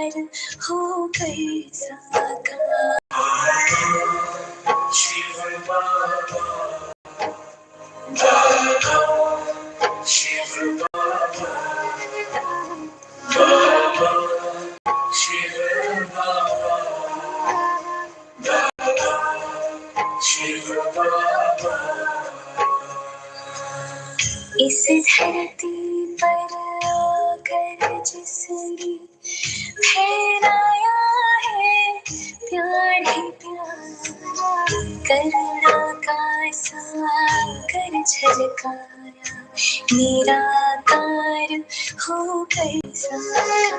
निराकार हो गए साकार। शिव बाबा, शिव बाबा, बाबा शिव बाबा, शिव बाबा। इस धरती पर आकर जिसने फहराया है प्यार ही प्यार, करुणा का सागर झलकाया, निराकार हो गए साकार।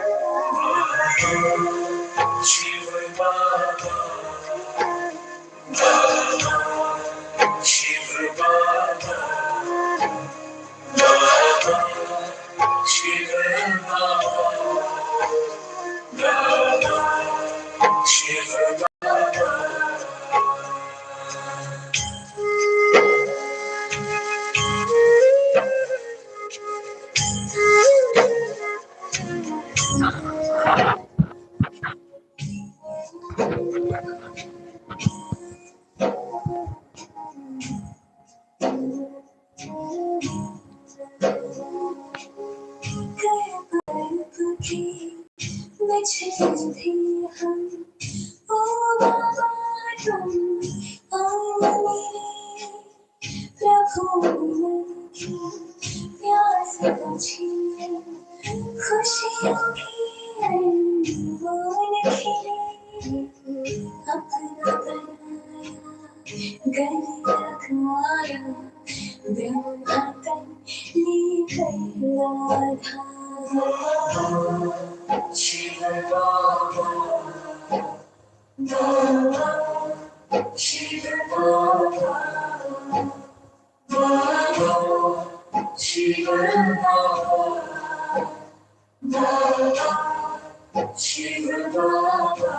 शिव बाबा, बाबा शिव बाबा, बाबा शिव बाबा, बाबा शिव बाबा। भी हम ओ बाबा तुम आओ मेरे प्रभु, की प्यास बुझिए, खुशियों की अनमोल खिले, अपना बनाया गले लगाया, ब्रह्मा तन ली राधा। शिव बाबा, बाबा शिव बाबा, बाबा शिव बाबा, बाबा शिव बाबा।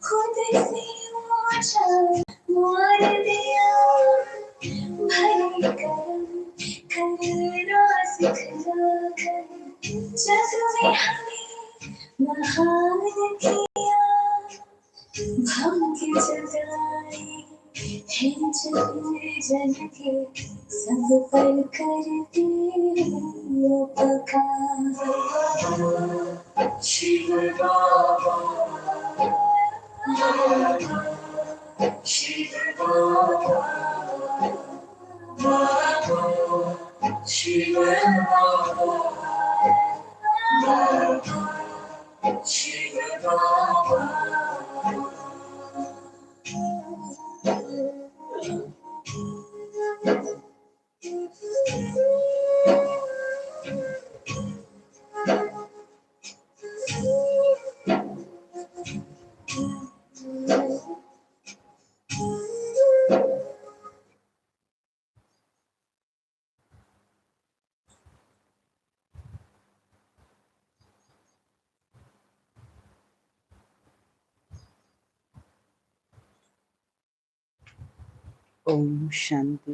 खुद से ऊंचा मार दिया, भले करम करना सिखलाकर जग में हमें महान किया। भम के जगाए हैं जग जन के, सब पर करते उपकार। शिव बाबा, बाबा शिव बाबा, बाबा शिव बाबा, बाबा शिव बाबा। ओम शांति।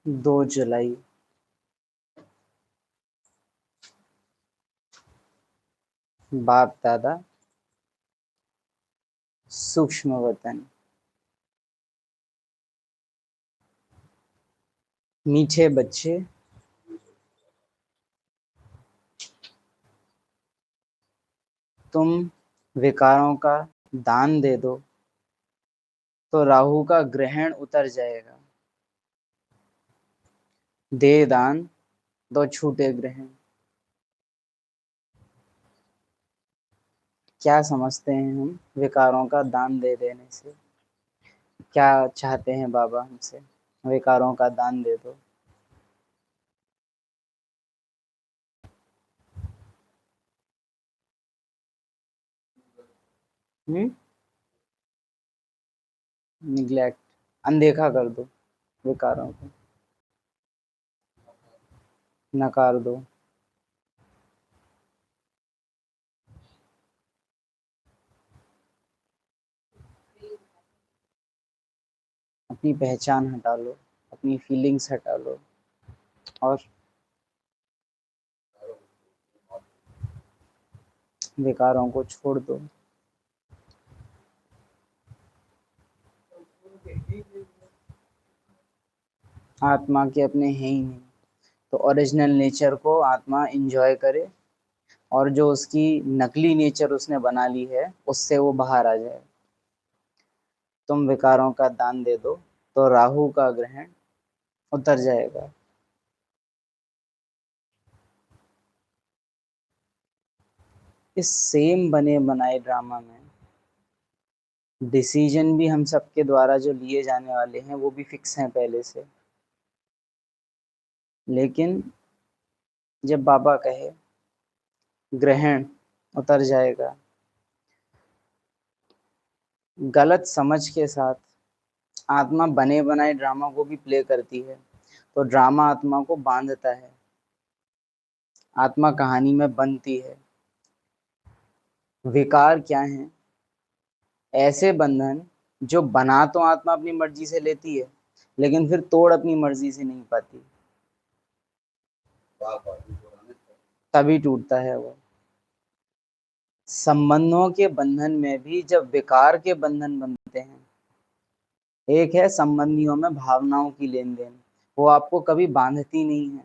दो जुलाई बाप दादा सूक्ष्म वतन। मीठे बच्चे तुम विकारों का दान दे दो तो राहु का ग्रहण उतर जाएगा। दे दान दो छूटे ग्रहण। क्या समझते हैं हम विकारों का दान दे देने से? क्या चाहते हैं बाबा हमसे? विकारों का दान दे दो। निग्लेक्ट, अनदेखा कर दो विकारों को, नकार दो। अपनी पहचान हटा लो, अपनी फीलिंग्स हटा लो और विकारों को छोड़ दो। आत्मा के अपने हैं ही नहीं, तो ओरिजिनल नेचर को आत्मा एंजॉय करे और जो उसकी नकली नेचर उसने बना ली है उससे वो बाहर आ जाए। तुम विकारों का दान दे दो तो राहु का ग्रहण उतर जाएगा। इस सेम बने बनाए ड्रामा में डिसीजन भी हम सबके द्वारा जो लिए जाने वाले हैं वो भी फिक्स हैं पहले से। लेकिन जब बाबा कहे ग्रहण उतर जाएगा, गलत समझ के साथ आत्मा बने बनाए ड्रामा को भी प्ले करती है, तो ड्रामा आत्मा को बांधता है, आत्मा कहानी में बनती है। विकार क्या है? ऐसे बंधन जो बना तो आत्मा अपनी मर्जी से लेती है लेकिन फिर तोड़ अपनी मर्जी से नहीं पाती, तभी टूटता है वो। संबंधों के बंधन में भी जब विकार के बंधन बनते हैं, एक है संबंधियों में भावनाओं की लेन देन, वो आपको कभी बांधती नहीं है,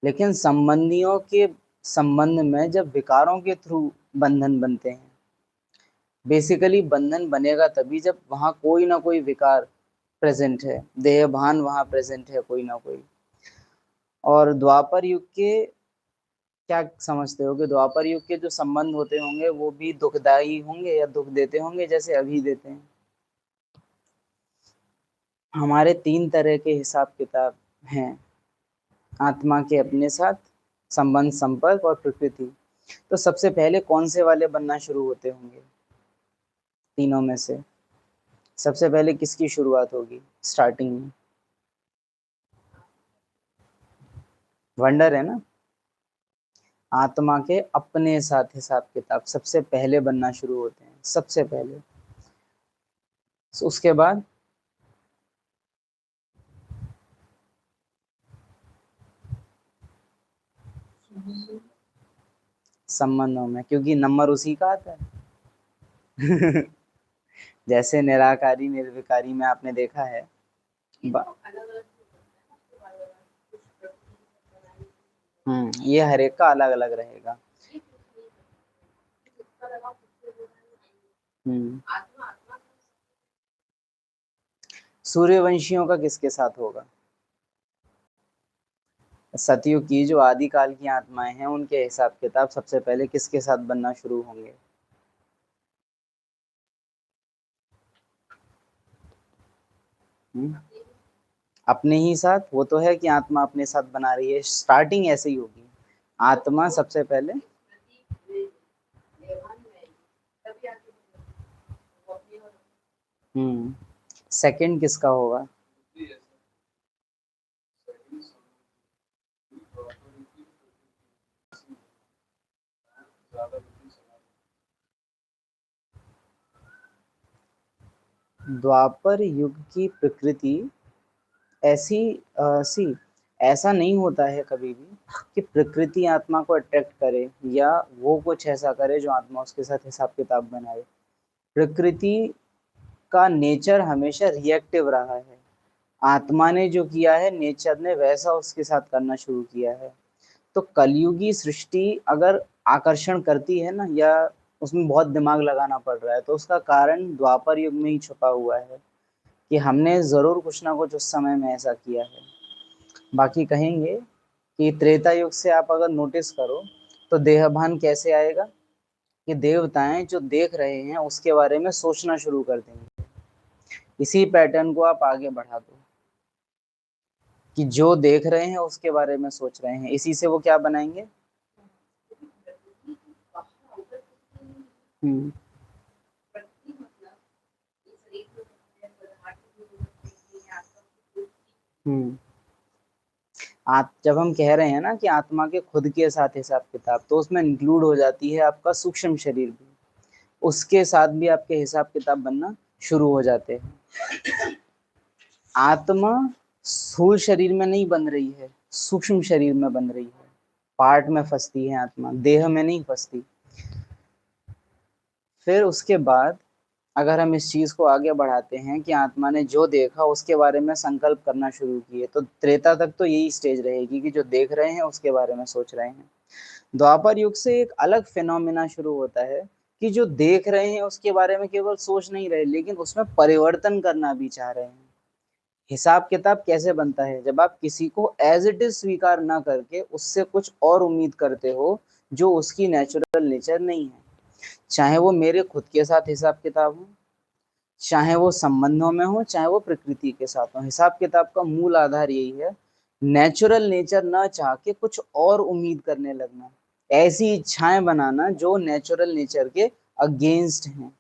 लेकिन संबंधियों के संबंध में जब विकारों के थ्रू बंधन बनते हैं, बेसिकली बंधन बनेगा तभी जब वहां कोई ना कोई विकार प्रेजेंट है, देहभान वहां प्रेजेंट है कोई ना कोई। और द्वापर युग के क्या समझते हो कि द्वापर युग के जो संबंध होते होंगे वो भी दुखदायी होंगे या दुख देते होंगे जैसे अभी देते हैं? हमारे 3 तरह के हिसाब किताब हैं आत्मा के अपने साथ, संबंध, संपर्क और प्रकृति। तो सबसे पहले कौन से वाले बनना शुरू होते होंगे तीनों में से? सबसे पहले किसकी शुरुआत होगी स्टार्टिंग में? वंडर है ना। आत्मा के अपने साथ हिसाब किताब सबसे पहले बनना शुरू होते हैं, सबसे पहले। उसके बाद संबंधों में, क्योंकि नंबर उसी का आता है। जैसे निराकारी निर्विकारी में आपने देखा है ये हर एक का अलग अलग रहेगा। सूर्यवंशियों का किसके साथ होगा? सतयुग की जो आदिकाल की आत्माएं हैं उनके हिसाब किताब सबसे पहले किसके साथ बनना शुरू होंगे? अपने ही साथ। वो तो है कि आत्मा अपने साथ बना रही है, स्टार्टिंग ऐसे ही होगी। आत्मा सबसे पहले सेकंड किसका होगा? द्वापर युग की प्रकृति ऐसी सी ऐसा नहीं होता है कभी भी कि प्रकृति आत्मा को अट्रैक्ट करे या वो कुछ ऐसा करे जो आत्मा उसके साथ हिसाब किताब बनाए। प्रकृति का नेचर हमेशा रिएक्टिव रहा है। आत्मा ने जो किया है नेचर ने वैसा उसके साथ करना शुरू किया है। तो कलयुगी सृष्टि अगर आकर्षण करती है ना, या उसमें बहुत दिमाग लगाना पड़ रहा है, तो उसका कारण द्वापर युग में ही छुपा हुआ है कि हमने जरूर कुछ ना कुछ उस समय में ऐसा किया है। बाकी कहेंगे कि त्रेता युग से आप अगर नोटिस करो तो देहभान कैसे आएगा, कि देवताएं जो देख रहे हैं उसके बारे में सोचना शुरू कर देंगे। इसी पैटर्न को आप आगे बढ़ा दो कि जो देख रहे हैं उसके बारे में सोच रहे हैं, इसी से वो क्या बनाएंगे। हम्म हम्म आप जब हम कह रहे हैं ना कि आत्मा के खुद के साथ हिसाब किताब, तो उसमें इंक्लूड हो जाती है आपका सूक्ष्म शरीर भी, उसके साथ भी आपके हिसाब किताब बनना शुरू हो जाते हैं। आत्मा स्थूल शरीर में नहीं बन रही है, सूक्ष्म शरीर में बन रही है, पार्ट में फंसती है आत्मा, देह में नहीं फंसती। फिर उसके बाद अगर हम इस चीज को आगे बढ़ाते हैं कि आत्मा ने जो देखा उसके बारे में संकल्प करना शुरू किए, तो त्रेता तक तो यही स्टेज रहेगी कि जो देख रहे हैं उसके बारे में सोच रहे हैं। द्वापर युग से एक अलग फिनोमिना शुरू होता है कि जो देख रहे हैं उसके बारे में केवल सोच नहीं रहे, लेकिन उसमें परिवर्तन करना भी चाह रहे हैं। हिसाब किताब कैसे बनता है, जब आप किसी को एज इट इज स्वीकार ना करके उससे कुछ और उम्मीद करते हो जो उसकी नेचुरल नेचर नहीं है। चाहे वो मेरे खुद के साथ हिसाब किताब हो, चाहे वो संबंधों में हो, चाहे वो प्रकृति के साथ हो, हिसाब किताब का मूल आधार यही है, नेचुरल नेचर ना चाह के कुछ और उम्मीद करने लगना, ऐसी इच्छाएं बनाना जो नेचुरल नेचर के अगेंस्ट हैं।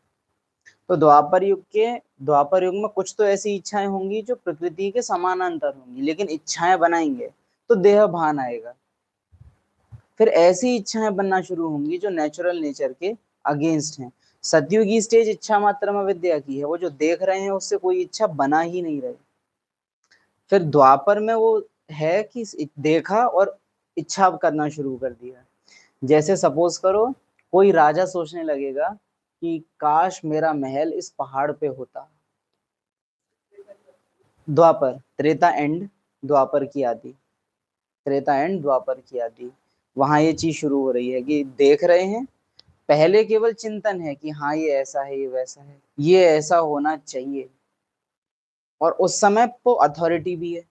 तो द्वापर युग में कुछ तो ऐसी इच्छाएं होंगी जो प्रकृति के समानांतर होंगी, लेकिन इच्छाएं बनाएंगे तो देह भान आएगा। फिर ऐसी इच्छाएं बनना शुरू होंगी जो नेचुरल नेचर के अगेंस्ट हैं। सतयुग की स्टेज इच्छा मात्र में विद्या की है, वो जो देख रहे हैं उससे कोई इच्छा बना ही नहीं रहे। फिर द्वापर में वो है कि देखा और इच्छा करना शुरू कर दिया। जैसे सपोज करो कोई राजा सोचने लगेगा कि काश मेरा महल इस पहाड़ पे होता। द्वापर, त्रेता एंड द्वापर की आदि, त्रेता एंड द्वापर की आदि, वहां ये चीज शुरू हो रही है कि देख रहे हैं, पहले केवल चिंतन है कि हाँ ये ऐसा है, ये वैसा है, ये ऐसा होना चाहिए, और उस समय तो अथॉरिटी भी है,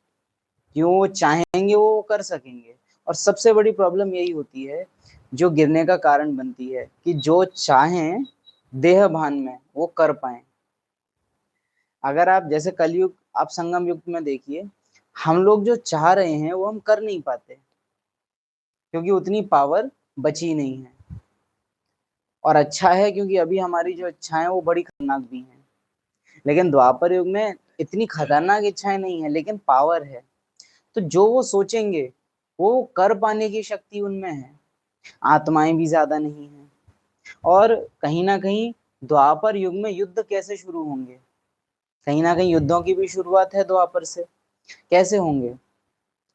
क्यों वो चाहेंगे वो कर सकेंगे। और सबसे बड़ी प्रॉब्लम यही होती है जो गिरने का कारण बनती है कि जो चाहें देह भान में वो कर पाए। अगर आप जैसे कलयुग, आप संगम युग में देखिए, हम लोग जो चाह रहे हैं वो हम कर नहीं पाते क्योंकि उतनी पावर बची नहीं है। और अच्छा है क्योंकि अभी हमारी जो इच्छाएं वो बड़ी खतरनाक भी हैं। लेकिन द्वापर युग में इतनी खतरनाक इच्छाएं नहीं है लेकिन पावर है, तो जो वो सोचेंगे वो कर पाने की शक्ति उनमें है। आत्माएं भी ज्यादा नहीं है। और कहीं ना कहीं द्वापर युग में युद्ध कैसे शुरू होंगे, कहीं ना कहीं युद्धों की भी शुरुआत है द्वापर से। कैसे होंगे,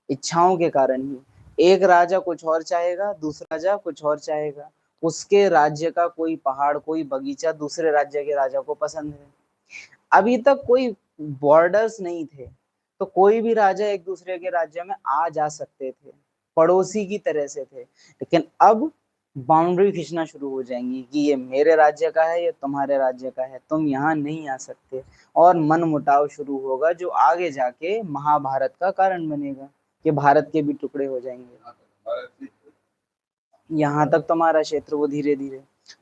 इच्छाओं के कारण ही। एक राजा कुछ और चाहेगा, दूसरा राजा कुछ और चाहेगा, उसके राज्य का कोई पहाड़, कोई बगीचा दूसरे राज्य के राजा को पसंद है। अभी तक कोई बॉर्डर्स नहीं थे, तो कोई भी राजा एक दूसरे के राज्य में आ जा सकते थे, पड़ोसी की तरह से थे। लेकिन अब बाउंड्री खींचना शुरू हो जाएंगी कि ये मेरे राज्य का है, ये तुम्हारे राज्य का है, तुम यहाँ नहीं आ सकते। और मन मुटाव शुरू होगा जो आगे जाके महाभारत का कारण बनेगा कि भारत के भी टुकड़े हो जाएंगे। यहाँ तक तुम्हारा क्षेत्र, वो धीरे धीरे।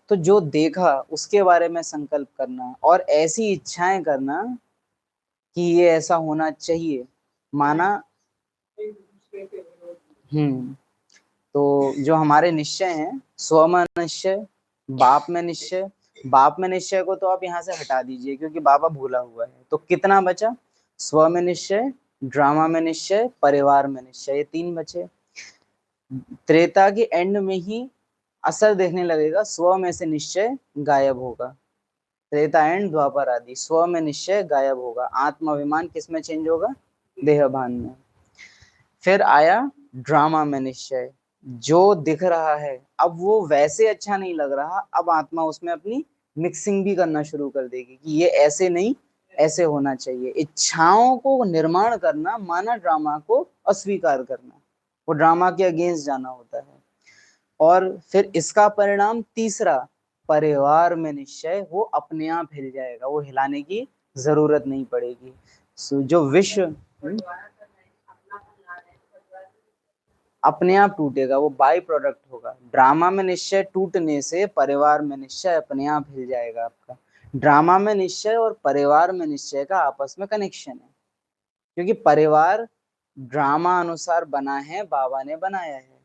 तो जो देखा उसके बारे में संकल्प करना और ऐसी इच्छाएं करना कि ये ऐसा होना चाहिए, माना। हम्म तो जो हमारे निश्चय हैं, स्व में निश्चय, बाप में निश्चय, बाप में निश्चय को तो आप यहाँ से हटा दीजिए क्योंकि बाबा भूला हुआ है। तो कितना बचा, स्व में निश्चय, ड्रामा में निश्चय, परिवार में निश्चय, ये तीन बचे। त्रेता के एंड में ही असर देखने लगेगा, स्व में से निश्चय गायब होगा। त्रेता एंड द्वापर आदि, स्व में निश्चय गायब होगा, आत्माभिमान किस में चेंज होगा, देहभान में। फिर आया ड्रामा में निश्चय, जो दिख रहा है अब वो वैसे अच्छा नहीं लग रहा, अब आत्मा उसमें अपनी मिक्सिंग भी करना शुरू कर देगी कि ये ऐसे नहीं, ऐसे होना चाहिए। इच्छाओं को निर्माण करना माना ड्रामा को अस्वीकार करना, वो ड्रामा के अगेंस्ट जाना होता है। और फिर इसका परिणाम तीसरा, परिवार में निश्चय वो अपने आप हिल जाएगा, वो हिलाने की जरूरत नहीं पड़ेगी। जो विश्व अपने आप टूटेगा, वो बाई प्रोडक्ट होगा। ड्रामा में निश्चय टूटने से परिवार में निश्चय अपने आप हिल जाएगा आपका। ड्रामा में निश्चय और परिवार में निश्चय का आपस में कनेक्शन है, क्योंकि परिवार ड्रामा अनुसार बना है, बाबा ने बनाया है।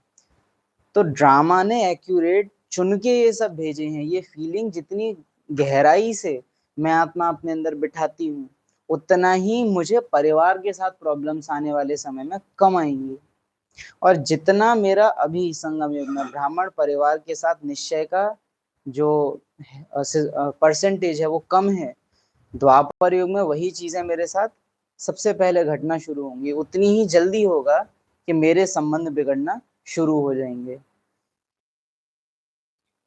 तो ड्रामा ने एक्यूरेट चुन के ये सब भेजे हैं। ये फीलिंग जितनी गहराई से मैं आत्मा अपने अंदर बिठाती हूँ, उतना ही मुझे परिवार के साथ प्रॉब्लम्स आने वाले समय में कम आएंगी। और जितना मेरा अभी संगम युग में ब्राह्मण परिवार के साथ निश्चय का जो परसेंटेज है वो कम है, द्वापर युग में वही चीजें मेरे साथ सबसे पहले घटना शुरू होंगी। उतनी ही जल्दी होगा कि मेरे संबंध बिगड़ना शुरू हो जाएंगे।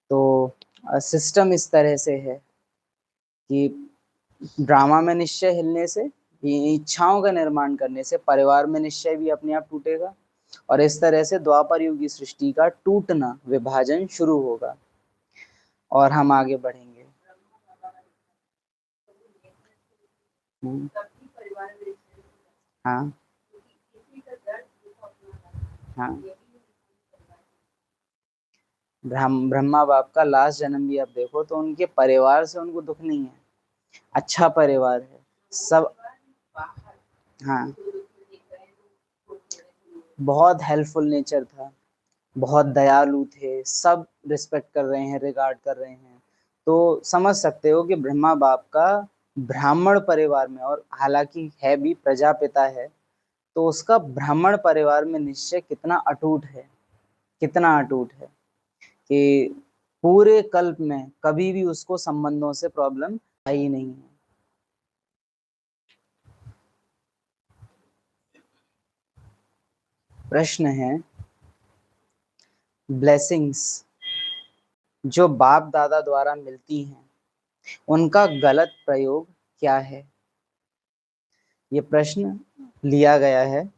तो सिस्टम इस तरह से है कि ड्रामा में निश्चय हिलने से, इच्छाओं का निर्माण करने से परिवार में निश्चय भी अपने आप टूटेगा, और इस तरह से द्वापर युग की सृष्टि का टूटना, विभाजन शुरू होगा और हम आगे बढ़ेंगे। हाँ हाँ, ब्रह्मा बाप का लास्ट जन्म भी आप देखो तो उनके परिवार से उनको दुख नहीं है, अच्छा परिवार है सब। हाँ, बहुत हेल्पफुल नेचर था, बहुत दयालु थे, सब रिस्पेक्ट कर रहे हैं, रिगार्ड कर रहे हैं। तो समझ सकते हो कि ब्रह्मा बाप का ब्राह्मण परिवार में, और हालांकि है भी प्रजापिता है, तो उसका ब्राह्मण परिवार में निश्चय कितना अटूट है, कितना अटूट है कि पूरे कल्प में कभी भी उसको संबंधों से प्रॉब्लम आई नहीं है। प्रश्न है, ब्लेसिंग्स जो बाप दादा द्वारा मिलती हैं उनका गलत प्रयोग क्या है? ये प्रश्न लिया गया है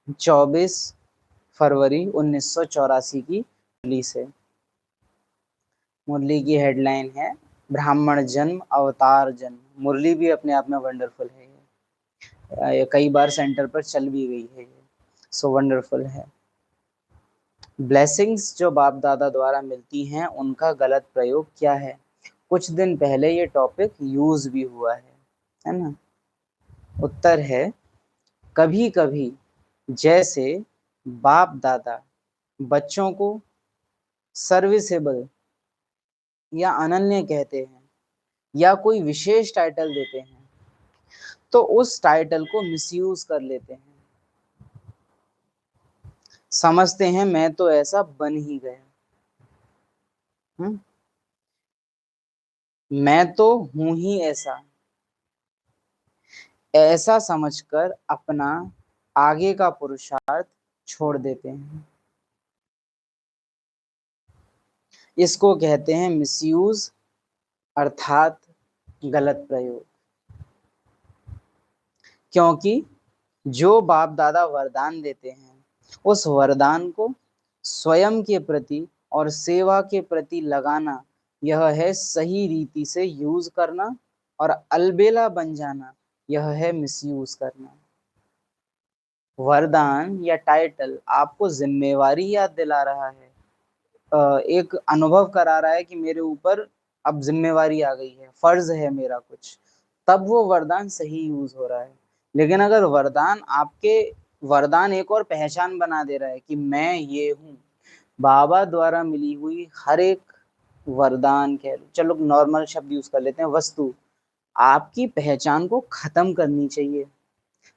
24 फरवरी 1984 की मुरली से। मुरली की हेडलाइन है ब्राह्मण जन्म अवतार जन्म। मुरली भी अपने आप में वंडरफुल है, ये कई बार सेंटर पर चल भी गई है, ये सो वंडरफुल है। ब्लेसिंग्स जो बाप दादा द्वारा मिलती हैं उनका गलत प्रयोग क्या है? कुछ दिन पहले ये टॉपिक यूज भी हुआ है ना। उत्तर है, कभी कभी जैसे बाप दादा बच्चों को सर्विसेबल या अनन्य कहते हैं या कोई विशेष टाइटल देते हैं, तो उस टाइटल को मिसयूज कर लेते हैं। समझते हैं मैं तो ऐसा बन ही गया, मैं तो हूं ही ऐसा, ऐसा समझकर अपना आगे का पुरुषार्थ छोड़ देते हैं। इसको कहते हैं मिसयूज, अर्थात गलत प्रयोग। क्योंकि जो बाप दादा वरदान देते हैं उस वरदान को स्वयं के प्रति और सेवा के प्रति लगाना, यह है सही रीति से यूज करना, और अलबेला बन जाना यह है मिसयूज करना। वरदान या टाइटल आपको जिम्मेवारी याद दिला रहा है, एक अनुभव करा रहा है कि मेरे ऊपर अब जिम्मेवारी आ गई है, फर्ज है मेरा कुछ, तब वो वरदान सही यूज हो रहा है। लेकिन अगर वरदान आपके, वरदान एक और पहचान बना दे रहा है कि मैं ये हूँ, बाबा द्वारा मिली हुई हर एक वरदान, कह लो चलो नॉर्मल शब्द यूज कर लेते हैं, वस्तु आपकी पहचान को खत्म करनी चाहिए।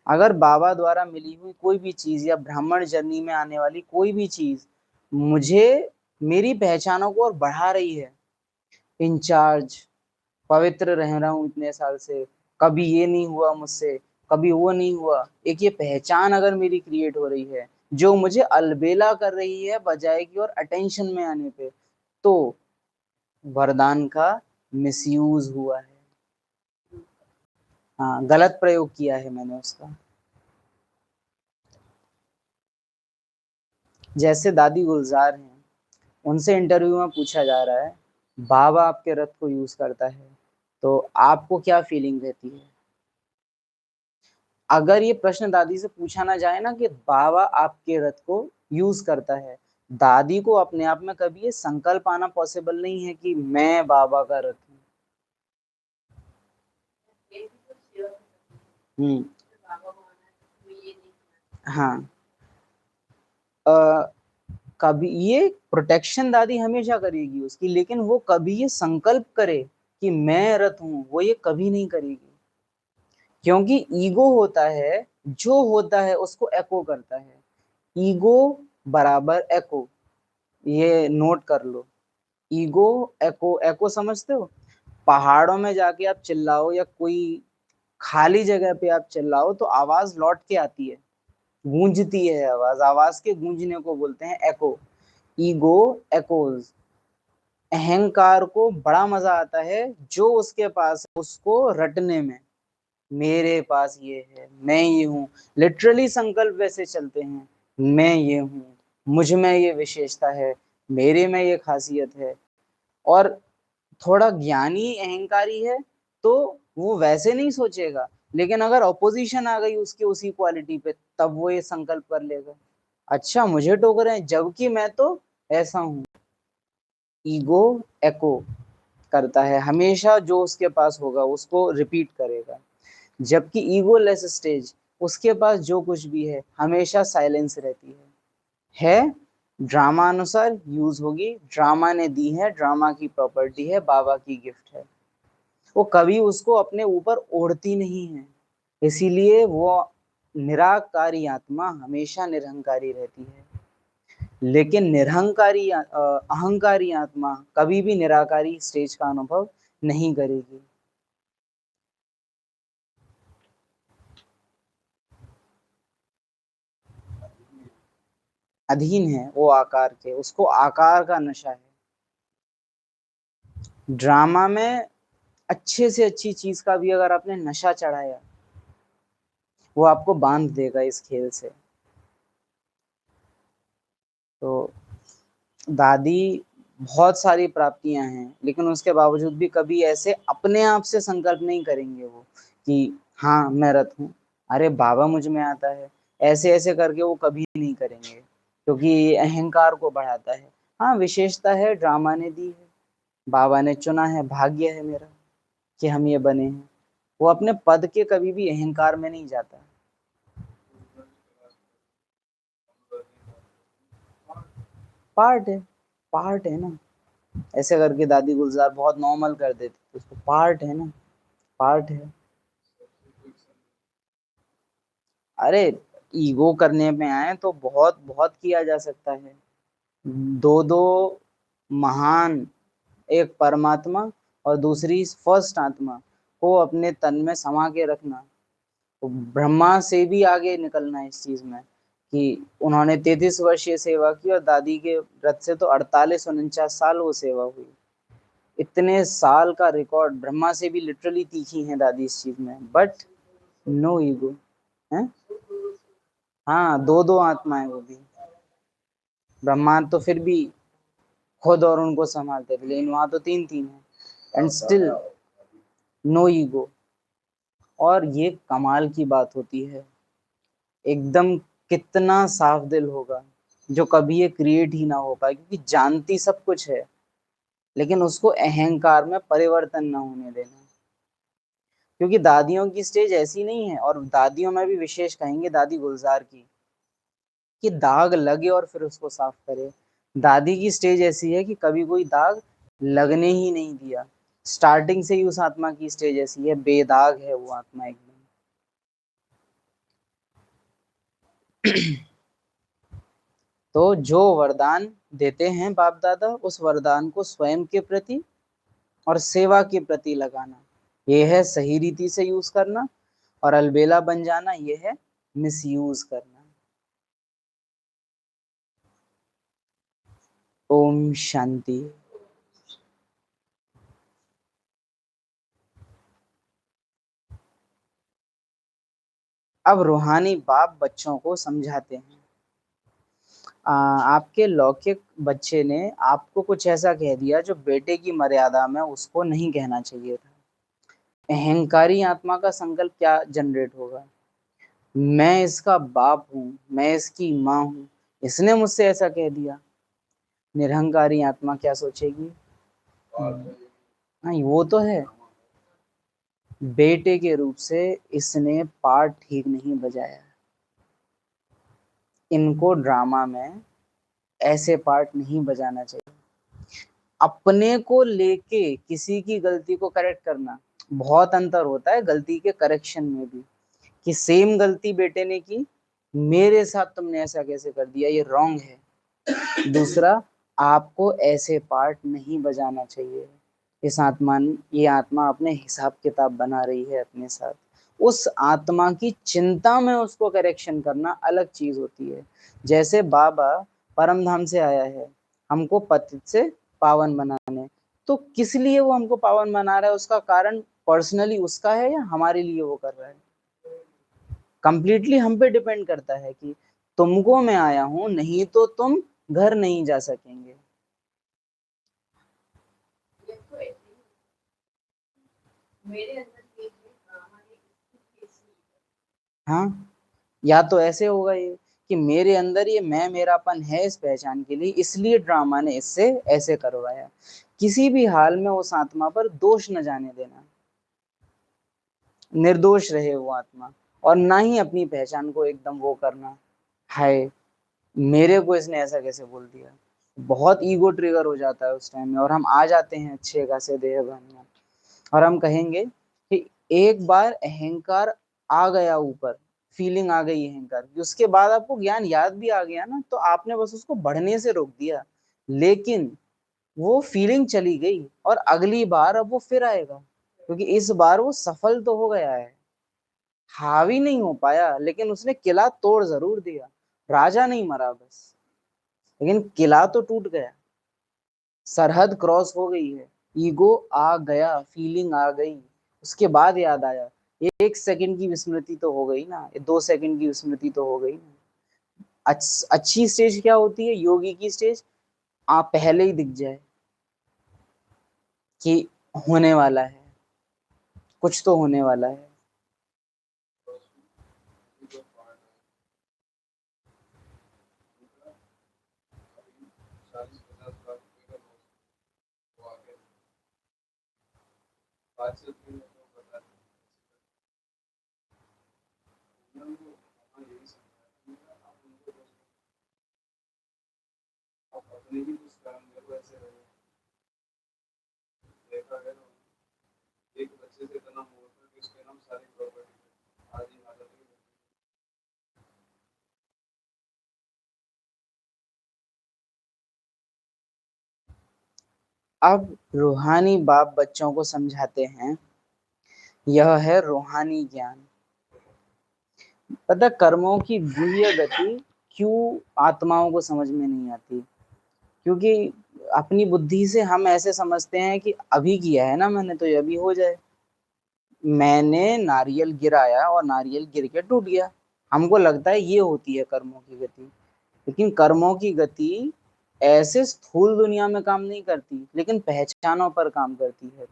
अगर बाबा द्वारा मिली हुई कोई भी चीज या ब्राह्मण जर्नी में आने वाली कोई भी चीज मुझे मेरी पहचानों को और बढ़ा रही है, इंचार्ज, पवित्र रह रहा हूँ इतने साल से, कभी ये नहीं हुआ मुझसे, कभी वो नहीं हुआ, एक ये पहचान अगर मेरी क्रिएट हो रही है जो मुझे अलबेला कर रही है बजाय की और अटेंशन में आने पे, तो वरदान का मिसयूज हुआ है। हाँ, गलत प्रयोग किया है मैंने उसका। जैसे दादी गुलजार हैं, उनसे इंटरव्यू में पूछा जा रहा है बाबा आपके रथ को यूज करता है, तो आपको क्या फीलिंग रहती है? अगर ये प्रश्न दादी से पूछा ना जाए ना कि बाबा आपके रथ को यूज करता है, दादी को अपने आप में कभी ये संकल्प आना पॉसिबल नहीं है कि मैं बाबा का रथ हूँ। हम्म। हाँ। कभी ये प्रोटेक्शन दादी हमेशा करेगी उसकी, लेकिन वो कभी ये संकल्प करे कि मैं रथ हूं, वो ये कभी नहीं करेगी। क्योंकि ईगो होता है, जो होता है उसको एको करता है। ईगो बराबर एको, ये नोट कर लो। ईगो एको, एको समझते हो? पहाड़ों में जाके आप चिल्लाओ या कोई खाली जगह पे आप चिल्लाओ तो आवाज लौट के आती है, गूंजती है आवाज, आवाज के गूंजने को बोलते हैं एको। Ego echoes. अहंकार को बड़ा मजा आता है जो उसके पास है उसको रटने में। मेरे पास ये है, मैं ये हूँ। लिटरली संकल्प वैसे चलते हैं, मैं ये हूँ, मुझ में ये विशेषता है, मेरे में ये खासियत है। और थोड़ा ज्ञानी अहंकारी है तो वो वैसे नहीं सोचेगा, लेकिन अगर ऑपोजिशन आ गई उसके उसी क्वालिटी पे, तब वो ये संकल्प कर लेगा, अच्छा मुझे टोक रहे हैं जबकि मैं तो ऐसा हूँ। ईगो एको करता है हमेशा, जो उसके पास होगा उसको रिपीट करेगा। जबकि ईगो लेस स्टेज, उसके पास जो कुछ भी है हमेशा साइलेंस रहती है ड्रामा अनुसार यूज होगी, ड्रामा ने दी है, ड्रामा की प्रॉपर्टी है, बाबा की गिफ्ट है। वो कभी उसको अपने ऊपर ओढ़ती नहीं है, इसीलिए वो निराकारी आत्मा हमेशा निरहंकारी रहती है। लेकिन अहंकारी आत्मा कभी भी निराकारी स्टेज का अनुभव नहीं करेगी। अधीन है वो आकार के, उसको आकार का नशा है। ड्रामा में अच्छे से अच्छी चीज का भी अगर आपने नशा चढ़ाया, वो आपको बांध देगा इस खेल से। तो दादी बहुत सारी प्राप्तियां हैं, लेकिन उसके बावजूद भी कभी ऐसे अपने आप से संकल्प नहीं करेंगे वो कि हाँ मैं रथ हूँ, अरे बाबा मुझ में आता है, ऐसे ऐसे करके वो कभी नहीं करेंगे, क्योंकि ये अहंकार को बढ़ाता है। हाँ विशेषता है, ड्रामा ने दी है, बाबा ने चुना है, भाग्य है मेरा कि हम ये बने हैं। वो अपने पद के कभी भी अहंकार में नहीं जाता। पार्ट है, पार्ट है ना। ऐसे करके दादी गुलजार बहुत नॉर्मल कर देती थी उसको, पार्ट है ना, पार्ट है। अरे ईगो करने में आए तो बहुत बहुत किया जा सकता है। दो दो महान, एक परमात्मा और दूसरी फर्स्ट आत्मा को अपने तन में समा के रखना, तो ब्रह्मा से भी आगे निकलना है इस चीज में कि उन्होंने 33 वर्षीय सेवा की और दादी के रथ से तो 48-49 साल वो सेवा हुई। इतने साल का रिकॉर्ड, ब्रह्मा से भी लिटरली तीखी है दादी इस चीज में, बट नो ईगो है। हाँ दो दो आत्माएं वो भी, ब्रह्मा तो फिर भी खुद और उनको संभालते थे, लेकिन वहां तो तीन तीन है एंड स्टिल नो ईगो। और ये कमाल की बात होती है, एकदम कितना साफ दिल होगा जो कभी ये क्रिएट ही ना हो पाए, क्योंकि जानती सब कुछ है लेकिन उसको अहंकार में परिवर्तन ना होने देना। क्योंकि दादियों की स्टेज ऐसी नहीं है, और दादियों में भी विशेष कहेंगे दादी गुलजार की, कि दाग लगे और फिर उसको साफ करे। दादी की स्टेज ऐसी है कि कभी कोई दाग लगने ही नहीं दिया, स्टार्टिंग से ही उस आत्मा की स्टेज ऐसी है, बेदाग है वो आत्मा एकदम। तो जो वरदान देते हैं बाप दादा, उस वरदान को स्वयं के प्रति और सेवा के प्रति लगाना, ये है सही रीति से यूज करना, और अलबेला बन जाना ये है मिसयूज करना। ओम शांति। अब रूहानी बाप बच्चों को समझाते हैं। आपके लौकिक बच्चे ने आपको कुछ ऐसा कह दिया जो बेटे की मर्यादा में उसको नहीं कहना चाहिए था। अहंकारी आत्मा का संकल्प क्या जनरेट होगा? मैं इसका बाप हूँ, मैं इसकी माँ हूँ, इसने मुझसे ऐसा कह दिया। निरहंकारी आत्मा क्या सोचेगी? हाँ, वो तो है, बेटे के रूप से इसने पार्ट ठीक नहीं बजाया। इनको ड्रामा में ऐसे पार्ट नहीं बजाना चाहिए। अपने को लेके किसी की गलती को करेक्ट करना, बहुत अंतर होता है गलती के करेक्शन में भी, कि सेम गलती बेटे ने की, मेरे साथ तुमने ऐसा कैसे कर दिया, ये रॉन्ग है। दूसरा, आपको ऐसे पार्ट नहीं बजाना चाहिए। ये आत्मा अपने हिसाब किताब बना रही है अपने साथ। उस आत्मा की चिंता में उसको करेक्शन करना अलग चीज होती है। जैसे बाबा परम धाम से आया है हमको पतित से पावन बनाने, तो किस लिए वो हमको पावन बना रहा है, उसका कारण पर्सनली उसका है या हमारे लिए वो कर रहा है? कंप्लीटली हम पे डिपेंड करता है कि तुमको मैं आया हूं, नहीं तो तुम घर नहीं जा सकेंगे। हाँ, या तो ऐसे होगा ये कि मेरे अंदर ये मैं मेरापन है इस पहचान के लिए, इसलिए ड्रामा ने इससे ऐसे करवाया। किसी भी हाल में उस आत्मा पर दोष न जाने देना, निर्दोष रहे वो आत्मा, और ना ही अपनी पहचान को एकदम वो करना, हाय मेरे को इसने ऐसा कैसे बोल दिया। बहुत ईगो ट्रिगर हो जाता है उस टाइम में, और हम आ जाते हैं अच्छे खासे देह भान में, और हम कहेंगे कि एक बार अहंकार आ गया ऊपर, फीलिंग आ गई अहंकार की, उसके बाद आपको ज्ञान याद भी आ गया ना, तो आपने बस उसको बढ़ने से रोक दिया, लेकिन वो फीलिंग चली गई, और अगली बार अब वो फिर आएगा, क्योंकि इस बार वो सफल तो हो गया है। हावी नहीं हो पाया, लेकिन उसने किला तोड़ जरूर दिया। राजा नहीं मरा बस, लेकिन किला तो टूट गया, सरहद क्रॉस हो गई है, ईगो आ गया, फीलिंग आ गई, उसके बाद याद आया। ये 1 सेकंड की विस्मृति तो हो गई ना, ये 2 सेकंड की विस्मृति तो हो गई ना। अच्छी स्टेज क्या होती है, योगी की स्टेज, आप पहले ही दिख जाए कि होने वाला है, कुछ तो होने वाला है। अब रूहानी बाप बच्चों को समझाते हैं, यह है रूहानी ज्ञान। पता कर्मों की गुह्य गति क्यों आत्माओं को समझ में नहीं आती? क्योंकि अपनी बुद्धि से हम ऐसे समझते हैं कि अभी किया है ना मैंने, तो ये अभी हो जाए। मैंने नारियल गिराया और नारियल गिर के टूट गया, हमको लगता है ये होती है कर्मों की गति। लेकिन कर्मों की गति ऐसे स्थूल दुनिया में काम नहीं करती, लेकिन पहचानों पर काम करती है।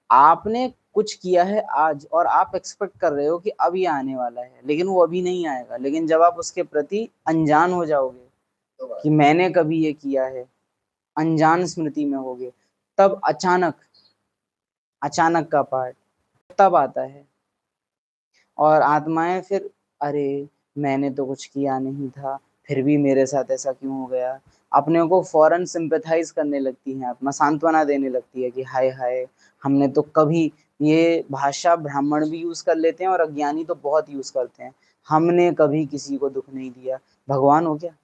आपने कुछ किया है आज, और आप एक्सपेक्ट कर रहे हो कि अब ये आने वाला है, लेकिन वो अभी नहीं आएगा। लेकिन जब आप उसके प्रति अनजान हो जाओगे कि मैंने कभी ये किया है, अनजान स्मृति में होगे, तब अचानक, अचानक का पार्ट तब आता है। और आत्माएं फिर, अरे मैंने तो कुछ किया नहीं था, फिर भी मेरे साथ ऐसा क्यों हो गया, अपने को फौरन सिंपैथाइज करने लगती है, आत्मा सांत्वना देने लगती है कि हाय हाय, हमने तो कभी, ये भाषा ब्राह्मण भी यूज कर लेते हैं और अज्ञानी तो बहुत यूज करते हैं, हमने कभी किसी को दुख नहीं दिया, भगवान हो क्या?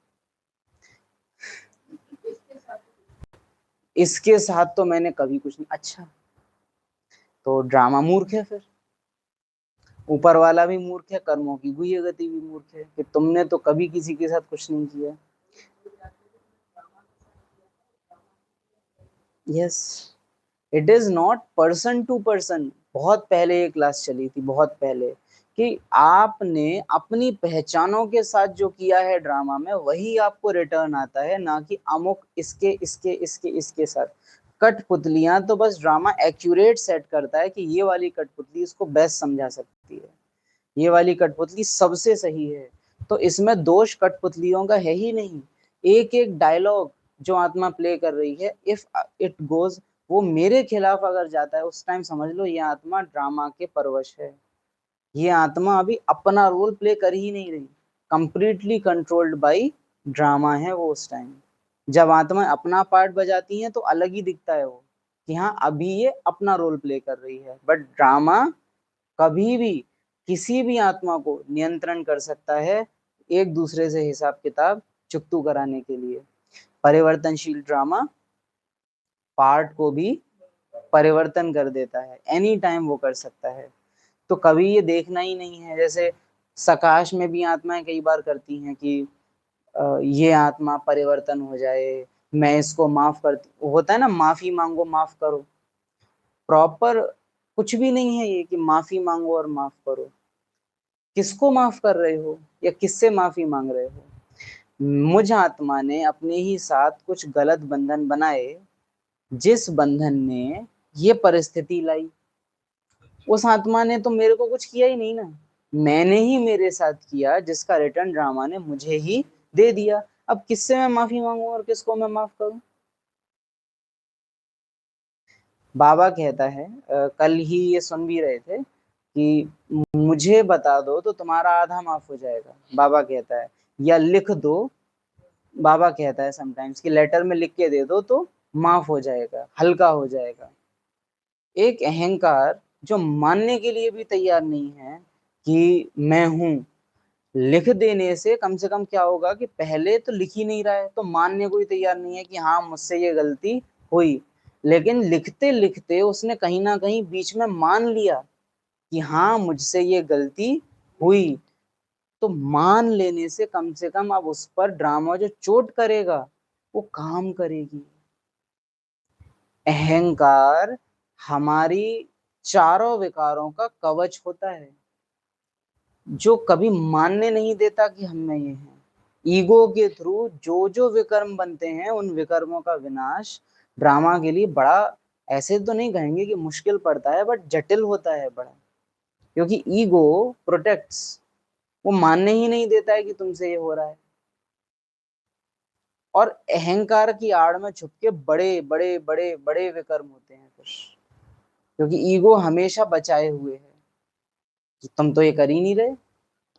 इसके साथ तो मैंने कभी कुछ नहीं। अच्छा, तो ड्रामा मूर्ख है फिर, ऊपर वाला भी मूर्ख है, कर्मों की गुह्य गति भी मूर्ख है, कि तुमने तो कभी किसी के साथ कुछ नहीं किया। Yes, it is not person to person. बहुत पहले ये क्लास चली थी, बहुत पहले, कि आपने अपनी पहचानों के साथ जो किया है ड्रामा में वही आपको रिटर्न आता है, ना कि अमुक इसके इसके इसके इसके साथ। कठपुतलियां तो बस ड्रामा एक्यूरेट सेट करता है कि ये वाली कठपुतली इसको बेस्ट समझा सकती है, ये वाली कठपुतली सबसे सही है। तो इसमें दोष कठपुतलियों का है ही नहीं। एक एक डायलॉग जो आत्मा प्ले कर रही है, इफ इट गोज, वो मेरे खिलाफ अगर जाता है, उस टाइम समझ लो ये आत्मा ड्रामा के परवश है। ये आत्मा अभी अपना रोल प्ले कर ही नहीं रही, कंप्लीटली कंट्रोल्ड बाय ड्रामा है वो उस टाइम। जब आत्मा अपना पार्ट बजाती है तो अलग ही दिखता है वो, कि हाँ अभी ये अपना रोल प्ले कर रही है, बट ड्रामा कभी भी किसी भी आत्मा को नियंत्रण कर सकता है, एक दूसरे से हिसाब किताब चुकतू कराने के लिए। परिवर्तनशील ड्रामा पार्ट को भी परिवर्तन कर देता है, एनी टाइम वो कर सकता है। तो कभी ये देखना ही नहीं है। जैसे सकाश में भी आत्माएं कई बार करती हैं कि ये आत्मा परिवर्तन हो जाए, मैं इसको माफ करती, होता है ना, माफी मांगो माफ करो। प्रॉपर कुछ भी नहीं है ये कि माफी मांगो और माफ करो। किसको माफ कर रहे हो या किससे माफी मांग रहे हो? मुझ आत्मा ने अपने ही साथ कुछ गलत बंधन बनाए, जिस बंधन ने ये परिस्थिति लाई, उस आत्मा ने तो मेरे को कुछ किया ही नहीं ना, मैंने ही मेरे साथ किया, जिसका रिटर्न ड्रामा ने मुझे ही दे दिया। अब किससे मैं माफी मांगू और किसको मैं माफ करूं? बाबा कहता है, कल ही ये सुन भी रहे थे कि मुझे बता दो तो तुम्हारा आधा माफ हो जाएगा, बाबा कहता है, या लिख दो। बाबा कहता है समटाइम्स कि लेटर में लिख के दे दो तो माफ हो जाएगा, हल्का हो जाएगा। एक अहंकार जो मानने के लिए भी तैयार नहीं है कि मैं हूं, लिख देने से कम क्या होगा कि पहले तो लिख ही नहीं रहा है तो मानने को ही तैयार नहीं है कि हाँ मुझसे ये गलती हुई, लेकिन लिखते लिखते उसने कहीं ना कहीं बीच में मान लिया कि हाँ मुझसे ये गलती हुई। तो मान लेने से कम अब उस पर ड्रामा जो चोट करेगा वो काम करेगी। अहंकार हमारी चारों विकारों का कवच होता है, जो कभी मानने नहीं देता कि हम में ये है। ईगो के थ्रू जो जो विकर्म बनते हैं, उन विकर्मों का विनाश ड्रामा के लिए बड़ा, ऐसे तो नहीं कहेंगे कि मुश्किल पड़ता है, बट जटिल होता है बड़ा, क्योंकि ईगो प्रोटेक्ट्स, वो मानने ही नहीं देता है कि तुमसे ये हो रहा है। और अहंकार की आड़ में छुप के बड़े बड़े बड़े बड़े विकर्म होते हैं फिर, क्योंकि ईगो हमेशा बचाए हुए है कि तुम तो ये कर ही नहीं रहे,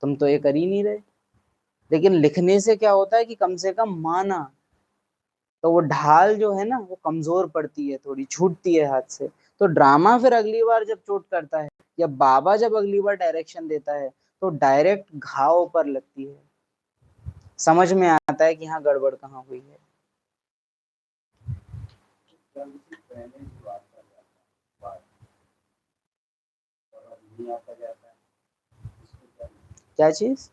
तुम तो ये कर ही नहीं रहे। लेकिन लिखने से क्या होता है कि कम से कम माना, तो वो ढाल जो है ना वो कमजोर पड़ती है, थोड़ी छूटती है हाथ से। तो ड्रामा फिर अगली बार जब चोट करता है, या बाबा जब अगली बार डायरेक्शन देता है, तो डायरेक्ट घाव पर लगती है, समझ में आता है कि हाँ गड़बड़ कहाँ हुई है। क्या चीज?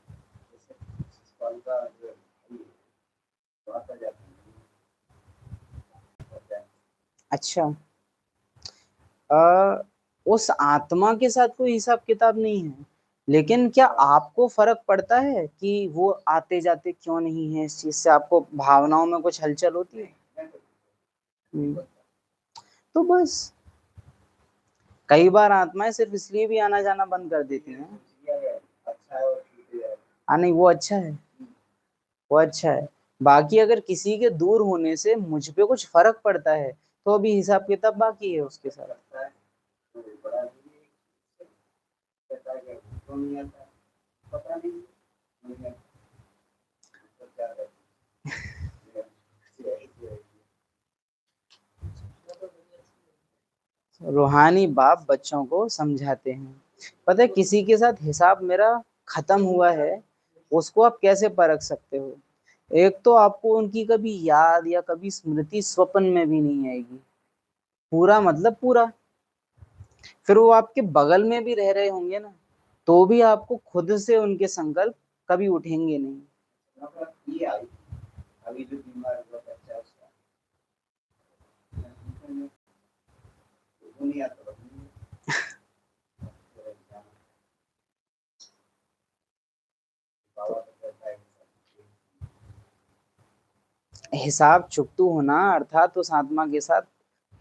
अच्छा, उस आत्मा के साथ कोई हिसाब किताब नहीं है, लेकिन क्या आपको फर्क पड़ता है कि वो आते जाते क्यों नहीं है? इस चीज से आपको भावनाओं में कुछ हलचल होती है? हम्म, तो बस कई बार आत्माएं सिर्फ इसलिए भी आना जाना बंद कर देती हैं। हाँ नहीं, वो अच्छा है, वो अच्छा है। बाकी अगर किसी के दूर होने से मुझ पे कुछ फर्क पड़ता है, तो अभी हिसाब किताब बाकी है उसके साथ। रूहानी बाप बच्चों को समझाते हैं। पता है किसी के साथ हिसाब मेरा खत्म हुआ है, उसको आप कैसे परख सकते हो? एक तो आपको उनकी कभी याद या कभी स्मृति स्वप्न में भी नहीं आएगी, पूरा मतलब पूरा। फिर वो आपके बगल में भी रह रहे होंगे ना, तो भी आपको खुद से उनके संकल्प कभी उठेंगे नहीं। हिसाब चुकतू होना अर्थात उस आत्मा के साथ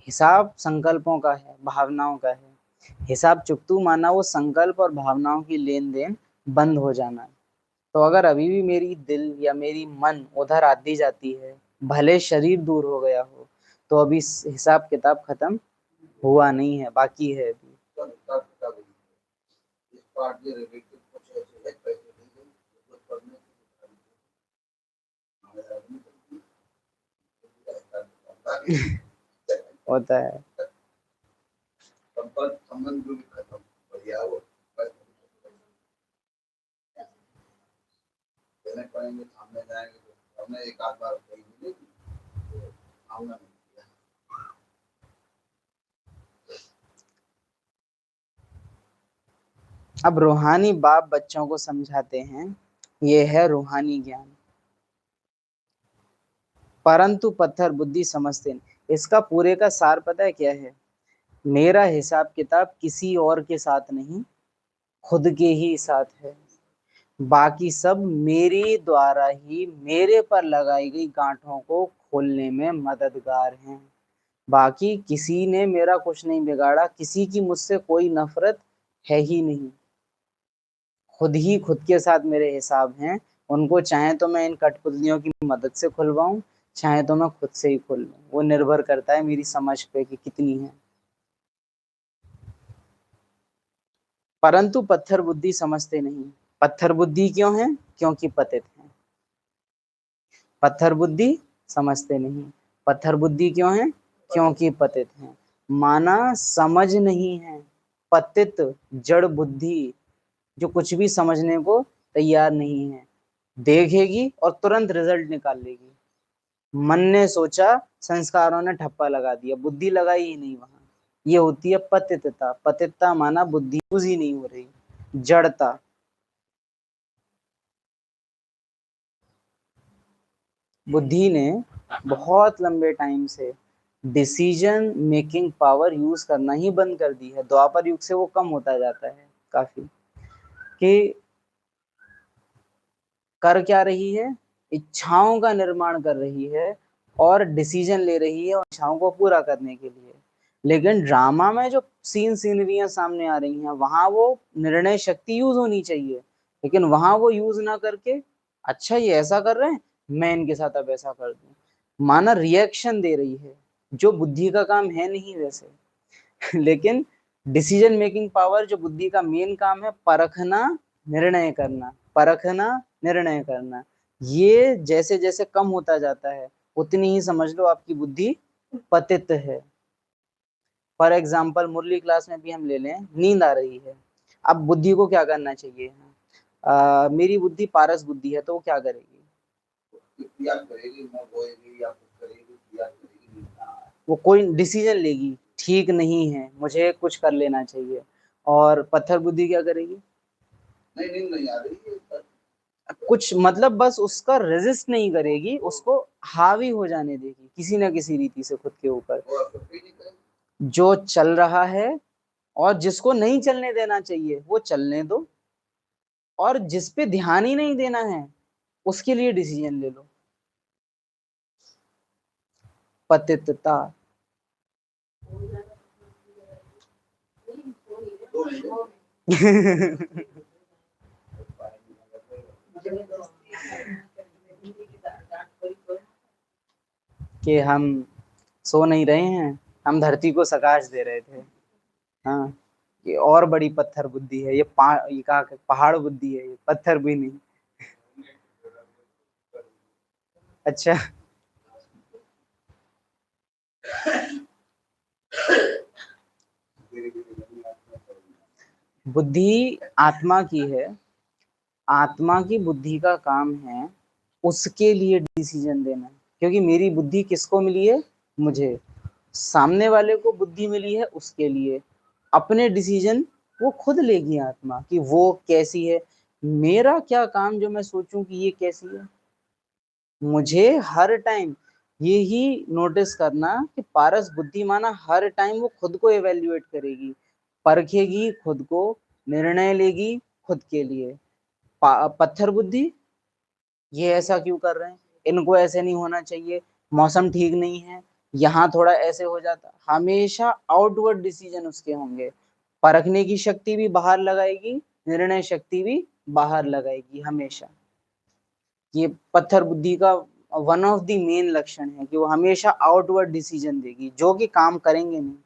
हिसाब संकल्पों का है, भावनाओं का है। हिसाब चुकतू माना वो संकल्प और भावनाओं की लेन देन बंद हो जाना। तो अगर अभी भी मेरी दिल या मेरी मन उधर आती जाती है, भले शरीर दूर हो गया हो, तो अभी हिसाब किताब खत्म हुआ नहीं है, बाकी है अभी। होता है। अब रूहानी बाप बच्चों को समझाते हैं, ये है रूहानी ज्ञान। परंतु पत्थर बुद्धि समझते नहीं। इसका पूरे का सार पता है क्या है? मेरा हिसाब किताब किसी और के साथ नहीं, खुद के ही साथ है। बाकी सब मेरे द्वारा ही मेरे पर लगाई गई गांठों को खोलने में मददगार हैं। बाकी किसी ने मेरा कुछ नहीं बिगाड़ा, किसी की मुझसे कोई नफरत है ही नहीं। खुद ही खुद के साथ मेरे हिसाब हैं। उनको चाहे तो मैं इन कठपुतलियों की मदद से खुलवाऊं, चाहे तो मैं खुद से ही खोल लूं। वो निर्भर करता है मेरी समझ पे कि कितनी है। परंतु पत्थर बुद्धि समझते नहीं। पत्थर बुद्धि क्यों है? क्योंकि पतित है। पत्थर बुद्धि समझते नहीं। पत्थर बुद्धि क्यों है? क्योंकि पतित है। माना समझ नहीं है, पतित जड़ बुद्धि जो कुछ भी समझने को तैयार नहीं है, देखेगी और तुरंत रिजल्ट निकाल लेगी। मन ने सोचा, संस्कारों ने ठप्पा लगा दिया, बुद्धि लगाई ही नहीं वहां। ये होती है पतितता। पतितता माना बुद्धि यूज ही नहीं हो रही, जड़ता। बुद्धि ने बहुत लंबे टाइम से डिसीजन मेकिंग पावर यूज करना ही बंद कर दी है। द्वापर युग से वो कम होता जाता है काफी। कि कर क्या रही है? इच्छाओं का निर्माण कर रही है और डिसीजन ले रही है इच्छाओं को पूरा करने के लिए। लेकिन ड्रामा में जो सीनरियां सामने आ रही हैं, वहां वो निर्णय शक्ति यूज होनी चाहिए, लेकिन वहां वो यूज ना करके, अच्छा ये ऐसा कर रहे हैं, मैं इनके साथ अब ऐसा कर दूं, माना रिएक्शन दे रही है, जो बुद्धि का काम है नहीं वैसे। लेकिन डिसीजन मेकिंग पावर जो बुद्धि का मेन काम है, परखना, निर्णय करना, परखना, निर्णय करना, ये जैसे जैसे कम होता जाता है, उतनी ही समझ लो आपकी बुद्धि पतित है। फॉर एग्जाम्पल मुरली क्लास में भी हम ले लें, नींद आ रही है। अब बुद्धि को क्या करना चाहिए? मेरी बुद्धि पारस बुद्धि है, तो वो क्या करेगी? वो कोई डिसीजन लेगी, ठीक नहीं है, मुझे कुछ कर लेना चाहिए। और पत्थर बुद्धि क्या करेगी? नहीं नींद नहीं आ रही है, कुछ मतलब बस उसका रेजिस्ट नहीं करेगी, उसको हावी हो जाने देगी किसी ना किसी रीति से खुद के ऊपर। जो चल रहा है और जिसको नहीं चलने देना चाहिए वो चलने दो, और जिस पे ध्यान ही नहीं देना है उसके लिए डिसीजन ले लो। पतितता। कि हम सो नहीं रहे हैं, हम धरती को सकाश दे रहे थे। हाँ, ये और बड़ी पत्थर बुद्धि है। ये कहा पहाड़ बुद्धि है, ये पत्थर भी नहीं। अच्छा, बुद्धि आत्मा की है। आत्मा की बुद्धि का काम है उसके लिए डिसीजन देना। क्योंकि मेरी बुद्धि किसको मिली है? मुझे। सामने वाले को बुद्धि मिली है उसके लिए। अपने डिसीजन वो खुद लेगी आत्मा कि वो कैसी है। मेरा क्या काम जो मैं सोचूं कि ये कैसी है? मुझे हर टाइम ये ही नोटिस करना कि पारस बुद्धि माना हर टाइम वो खुद को एवेल्युएट करेगी, परखेगी खुद को, निर्णय लेगी खुद के लिए। पत्थर बुद्धि, ये ऐसा क्यों कर रहे हैं, इनको ऐसे नहीं होना चाहिए, मौसम ठीक नहीं है, यहाँ थोड़ा ऐसे हो जाता, हमेशा आउटवर्ड डिसीजन उसके होंगे। परखने की शक्ति भी बाहर लगाएगी, निर्णय शक्ति भी बाहर लगाएगी हमेशा। ये पत्थर बुद्धि का वन ऑफ द मेन लक्षण है कि वो हमेशा आउटवर्ड डिसीजन देगी, जो कि काम करेंगे नहीं।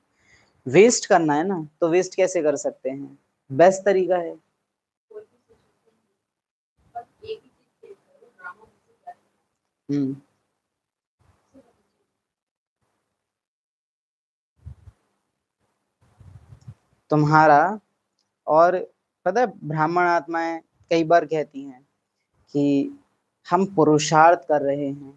वेस्ट करना है ना, तो वेस्ट कैसे कर सकते हैं? बेस्ट तरीका है। हम्म। तुम्हारा और पता है, ब्राह्मण आत्माएं कई बार कहती हैं कि हम पुरुषार्थ कर रहे हैं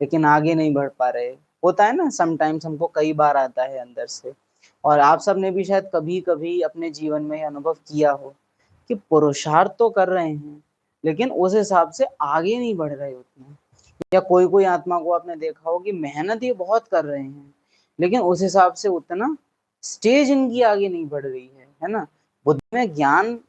लेकिन आगे नहीं बढ़ पा रहे। होता है ना, समटाइम्स हमको कई बार आता है अंदर से। और आप सबने भी शायद कभी कभी अपने जीवन में अनुभव किया हो कि पुरुषार्थ तो कर रहे हैं लेकिन उस हिसाब से आगे नहीं बढ़ रहे उतने। या कोई कोई आत्मा को आपने देखा हो कि मेहनत ये बहुत कर रहे हैं लेकिन उस हिसाब से उतना स्टेज इनकी आगे नहीं बढ़ रही है ना। बुद्धि में ज्ञान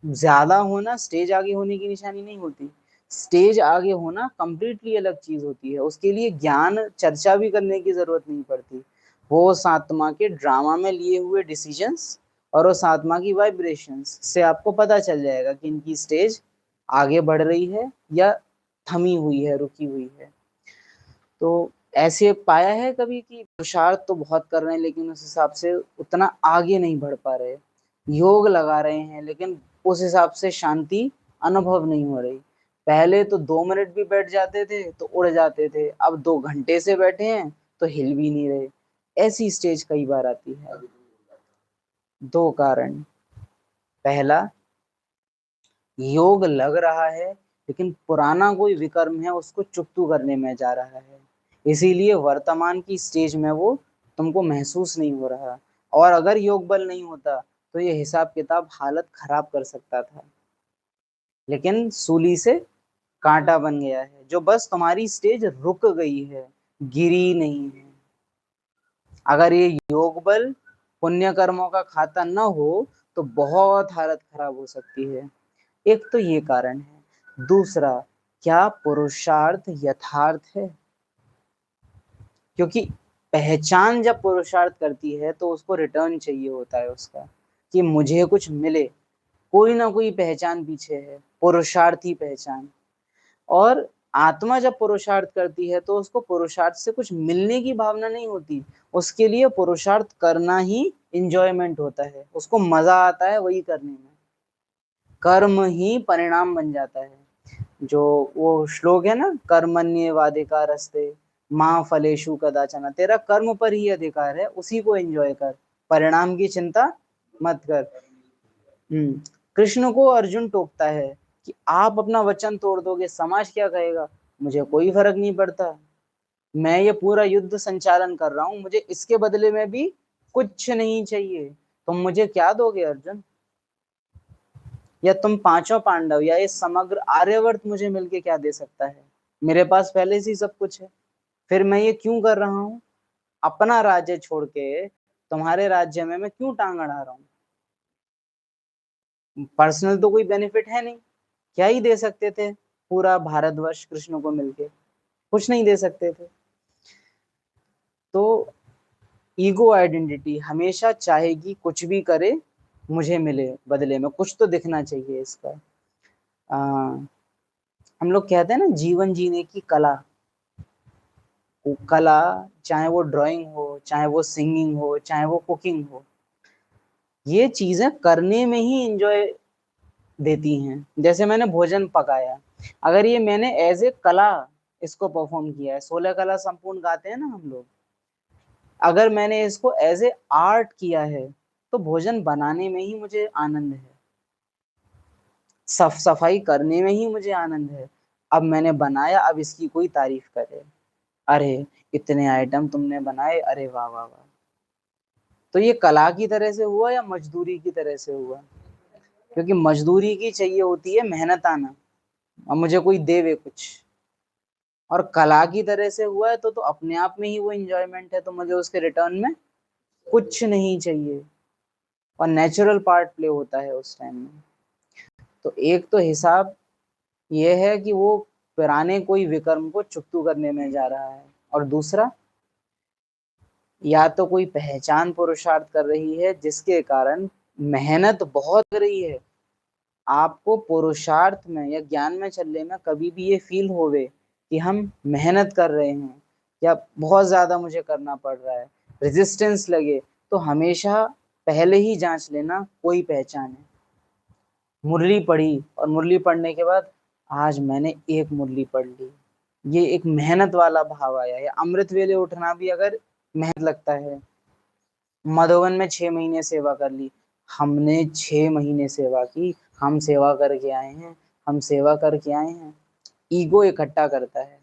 ज्यादा होना स्टेज आगे होने की निशानी नहीं होती। स्टेज आगे होना कंप्लीटली अलग चीज होती है। उसके लिए ज्ञान चर्चा भी करने की जरूरत नहीं पड़ती। वो उस आत्मा के ड्रामा में लिए हुए डिसीजंस और उस आत्मा की वाइब्रेशंस से आपको पता चल जाएगा कि इनकी स्टेज आगे बढ़ रही है या थमी हुई है, रुकी हुई है। तो ऐसे पाया है कभी कि पुरुषार्थ तो बहुत कर रहे हैं लेकिन उस हिसाब से उतना आगे नहीं बढ़ पा रहे, योग लगा रहे हैं लेकिन उस हिसाब से शांति अनुभव नहीं हो रही। पहले तो 2 मिनट भी बैठ जाते थे तो उड़ जाते थे, अब 2 घंटे से बैठे हैं तो हिल भी नहीं रहे। ऐसी स्टेज कई बार आती है। 2 कारण। पहला, योग लग रहा है लेकिन पुराना कोई विकर्म है उसको चुकतू करने में जा रहा है, इसीलिए वर्तमान की स्टेज में वो तुमको महसूस नहीं हो रहा। और अगर योग बल नहीं होता तो ये हिसाब किताब हालत खराब कर सकता था, लेकिन सूली से कांटा बन गया है जो बस तुम्हारी स्टेज रुक गई है, गिरी नहीं है। अगर ये योग बल पुण्य कर्मों का खाता न हो तो बहुत हालत खराब हो सकती है। एक तो ये कारण है। दूसरा, क्या पुरुषार्थ यथार्थ है? क्योंकि पहचान जब पुरुषार्थ करती है तो उसको रिटर्न चाहिए होता है उसका, कि मुझे कुछ मिले। कोई ना कोई पहचान पीछे है, पुरुषार्थी पहचान। और आत्मा जब पुरुषार्थ करती है तो उसको पुरुषार्थ से कुछ मिलने की भावना नहीं होती। उसके लिए पुरुषार्थ करना ही इंजॉयमेंट होता है, उसको मजा आता है वही करने में। कर्म ही परिणाम बन जाता है। जो वो श्लोक है ना, कर्मण्येवाधिकारस्ते मां फलेषु कदाचन, तेरा कर्म पर ही अधिकार है, उसी को एंजॉय कर, परिणाम की चिंता मत कर। कृष्ण को अर्जुन टोकता है कि आप अपना वचन तोड़ दोगे, समाज क्या कहेगा? मुझे कोई फर्क नहीं पड़ता, मैं ये पूरा युद्ध संचालन कर रहा हूं, मुझे इसके बदले में भी कुछ नहीं चाहिए। तुम मुझे क्या दोगे अर्जुन? या तुम पांचों पांडव या ये समग्र आर्यवर्त मुझे मिलके क्या दे सकता है? मेरे पास पहले से ही सब कुछ है, फिर मैं ये क्यों कर रहा हूँ? अपना राज्य छोड़ के तुम्हारे राज्य में मैं क्यों टांग अड़ा रहा हूँ? पर्सनल तो कोई बेनिफिट है नहीं। क्या ही दे सकते थे पूरा भारतवर्ष कृष्ण को मिलके? कुछ नहीं दे सकते थे। तो ईगो आइडेंटिटी हमेशा चाहेगी कुछ भी करे मुझे मिले बदले में, कुछ तो दिखना चाहिए इसका। हम लोग कहते हैं ना, जीवन जीने की कला। वो कला, चाहे वो ड्राइंग हो, चाहे वो सिंगिंग हो, चाहे वो कुकिंग हो, ये चीजें करने में ही इंजॉय देती हैं। जैसे मैंने भोजन पकाया, अगर ये मैंने एज ए कला इसको परफॉर्म किया है, 16 कला संपूर्ण गाते हैं ना हम लोग, अगर मैंने इसको एज ए आर्ट किया है तो भोजन बनाने में ही मुझे आनंद है, साफ सफाई करने में ही मुझे आनंद है। अब मैंने बनाया, अब इसकी कोई तारीफ करे, अरे इतने आइटम तुमने बनाए, अरे वाह वाह वाह। तो ये कला की तरह से हुआ या मजदूरी की तरह से हुआ? क्योंकि मजदूरी की चाहिए होती है मेहनत आना, और मुझे कोई देवे कुछ। और कला की तरह से हुआ है तो अपने आप में ही वो इंजॉयमेंट है, तो मुझे उसके रिटर्न में कुछ नहीं चाहिए। और नेचुरल पार्ट प्ले होता है उस टाइम में। तो एक तो हिसाब ये है कि वो पुराने कोई विकर्म को चुकतू करने में जा रहा है, और दूसरा, या तो कोई पहचान पुरुषार्थ कर रही है जिसके कारण मेहनत बहुत कर रही है। आपको पुरुषार्थ में या ज्ञान में चलने में कभी भी ये फील होवे कि हम मेहनत कर रहे हैं या बहुत ज्यादा मुझे करना पड़ रहा है, रेजिस्टेंस लगे, तो हमेशा पहले ही जांच लेना कोई पहचान है। मुरली पढ़ी और मुरली पढ़ने के बाद आज मैंने एक मुरली पढ़ ली, ये एक मेहनत वाला भाव आया। या अमृत वेले उठना भी अगर मेहनत लगता है। मधुबन में 6 महीने सेवा कर ली, हमने 6 महीने सेवा की, हम सेवा करके आए हैं, हम सेवा करके आए हैं। ईगो इकट्ठा करता है।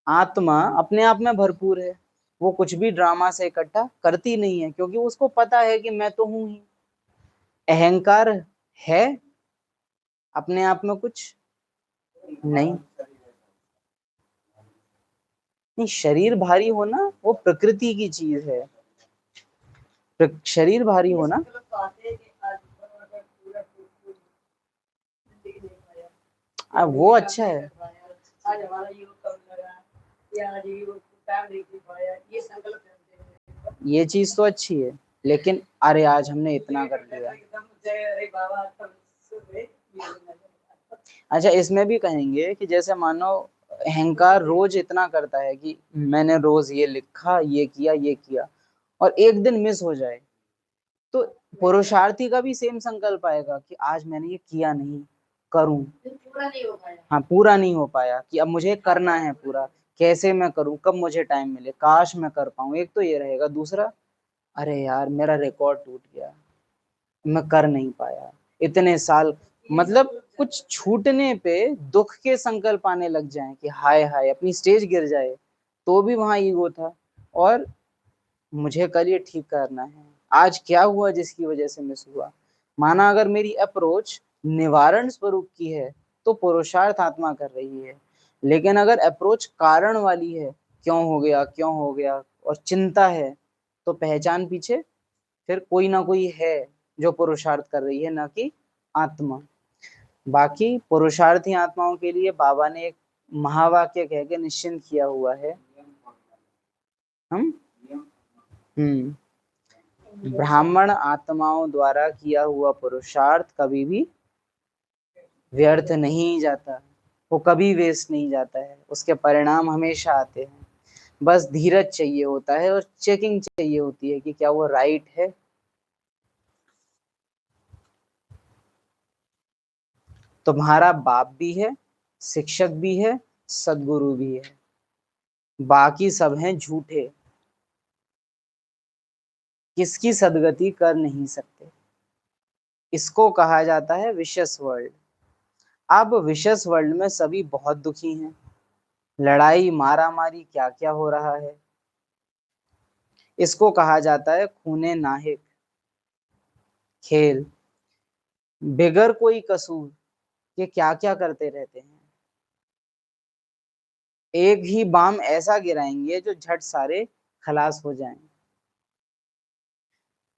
आत्मा अपने आप में भरपूर है, वो कुछ भी ड्रामा से इकट्ठा करती नहीं है, क्योंकि उसको पता है कि मैं तो हूं ही। अहंकार है अपने आप में कुछ नहीं। नहीं, शरीर भारी होना वो प्रकृति की चीज है। शरीर भारी होना, वो अच्छा है। आज हमारा योग कम लगा, या आज योग टाइम नहीं दे पाया, ये संकल्प करते हैं। ये चीज तो अच्छी है, लेकिन अरे आज हमने इतना कर लिया। अरे बाबा अच्छा, इसमें भी कहेंगे कि जैसे मानो अहंकार रोज इतना करता है कि मैंने रोज ये लिखा, ये किया, ये किया, और एक दिन मिस हो जाए, तो पुरुषार्थी का भी सेम संकल्प आएगा कि आज मैंने ये किया नहीं, करूं। पूरा नहीं हो पाया। हाँ, पूरा नहीं हो पाया कि अब मुझे करना है पूरा, कैसे मैं करूं, कब मुझे टाइम मिले, काश मैं कर पाऊं। एक तो ये रहेगा। दूसरा, अरे यार मेरा रिकॉर्ड टूट गया, मैं कर नहीं पाया इतने साल। मतलब कुछ छूटने पे दुख के संकल्प आने लग जाएं कि हाय हाय, अपनी स्टेज गिर जाए, तो भी वहां ईगो था। और मुझे कल ये ठीक करना है, आज क्या हुआ जिसकी वजह से मिस हुआ। माना अगर मेरी अप्रोच निवारण स्वरूप की है तो पुरुषार्थ आत्मा कर रही है, लेकिन अगर अप्रोच कारण वाली है, क्यों हो गया, क्यों हो गया, और चिंता है, तो पहचान पीछे फिर कोई ना कोई है जो पुरुषार्थ कर रही है, ना कि आत्मा। बाकी पुरुषार्थी आत्माओं के लिए बाबा ने एक महावाक्य कह के निश्चिंत किया हुआ है। हम ब्राह्मण आत्माओं द्वारा किया हुआ पुरुषार्थ कभी भी व्यर्थ नहीं जाता, वो कभी वेस्ट नहीं जाता है, उसके परिणाम हमेशा आते हैं। बस धीरज चाहिए होता है और चेकिंग चाहिए होती है कि क्या वो राइट है। तुम्हारा बाप भी है, शिक्षक भी है, सदगुरु भी है, बाकी सब हैं झूठे, किसकी सदगति कर नहीं सकते। इसको कहा जाता है विशस वर्ल्ड। अब विशस वर्ल्ड में सभी बहुत दुखी हैं, लड़ाई मारा मारी क्या क्या हो रहा है। इसको कहा जाता है खूने नाहिक खेल, बिगर कोई कसूर ये क्या क्या करते रहते हैं। एक ही बाम ऐसा गिराएंगे जो झट सारे खलास हो जाएं।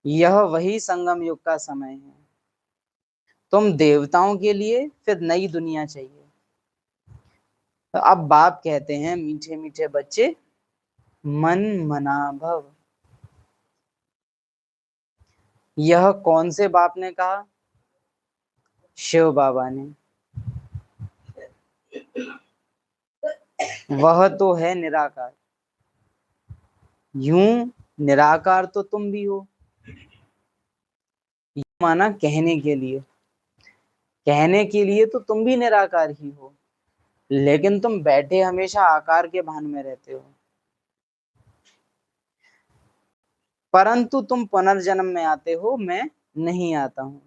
यह वही संगम युग का समय है। तुम देवताओं के लिए फिर नई दुनिया चाहिए। तो अब बाप कहते हैं, मीठे मीठे बच्चे मन मना भव। यह कौन से बाप ने कहा? शिव बाबा ने। वह तो है निराकार। यूं निराकार तो तुम भी हो। माना कहने के लिए तो तुम भी निराकार ही हो, लेकिन तुम बैठे हमेशा आकार के भान में रहते हो। परंतु तुम पुनर्जन्म में आते हो, मैं नहीं आता हूं।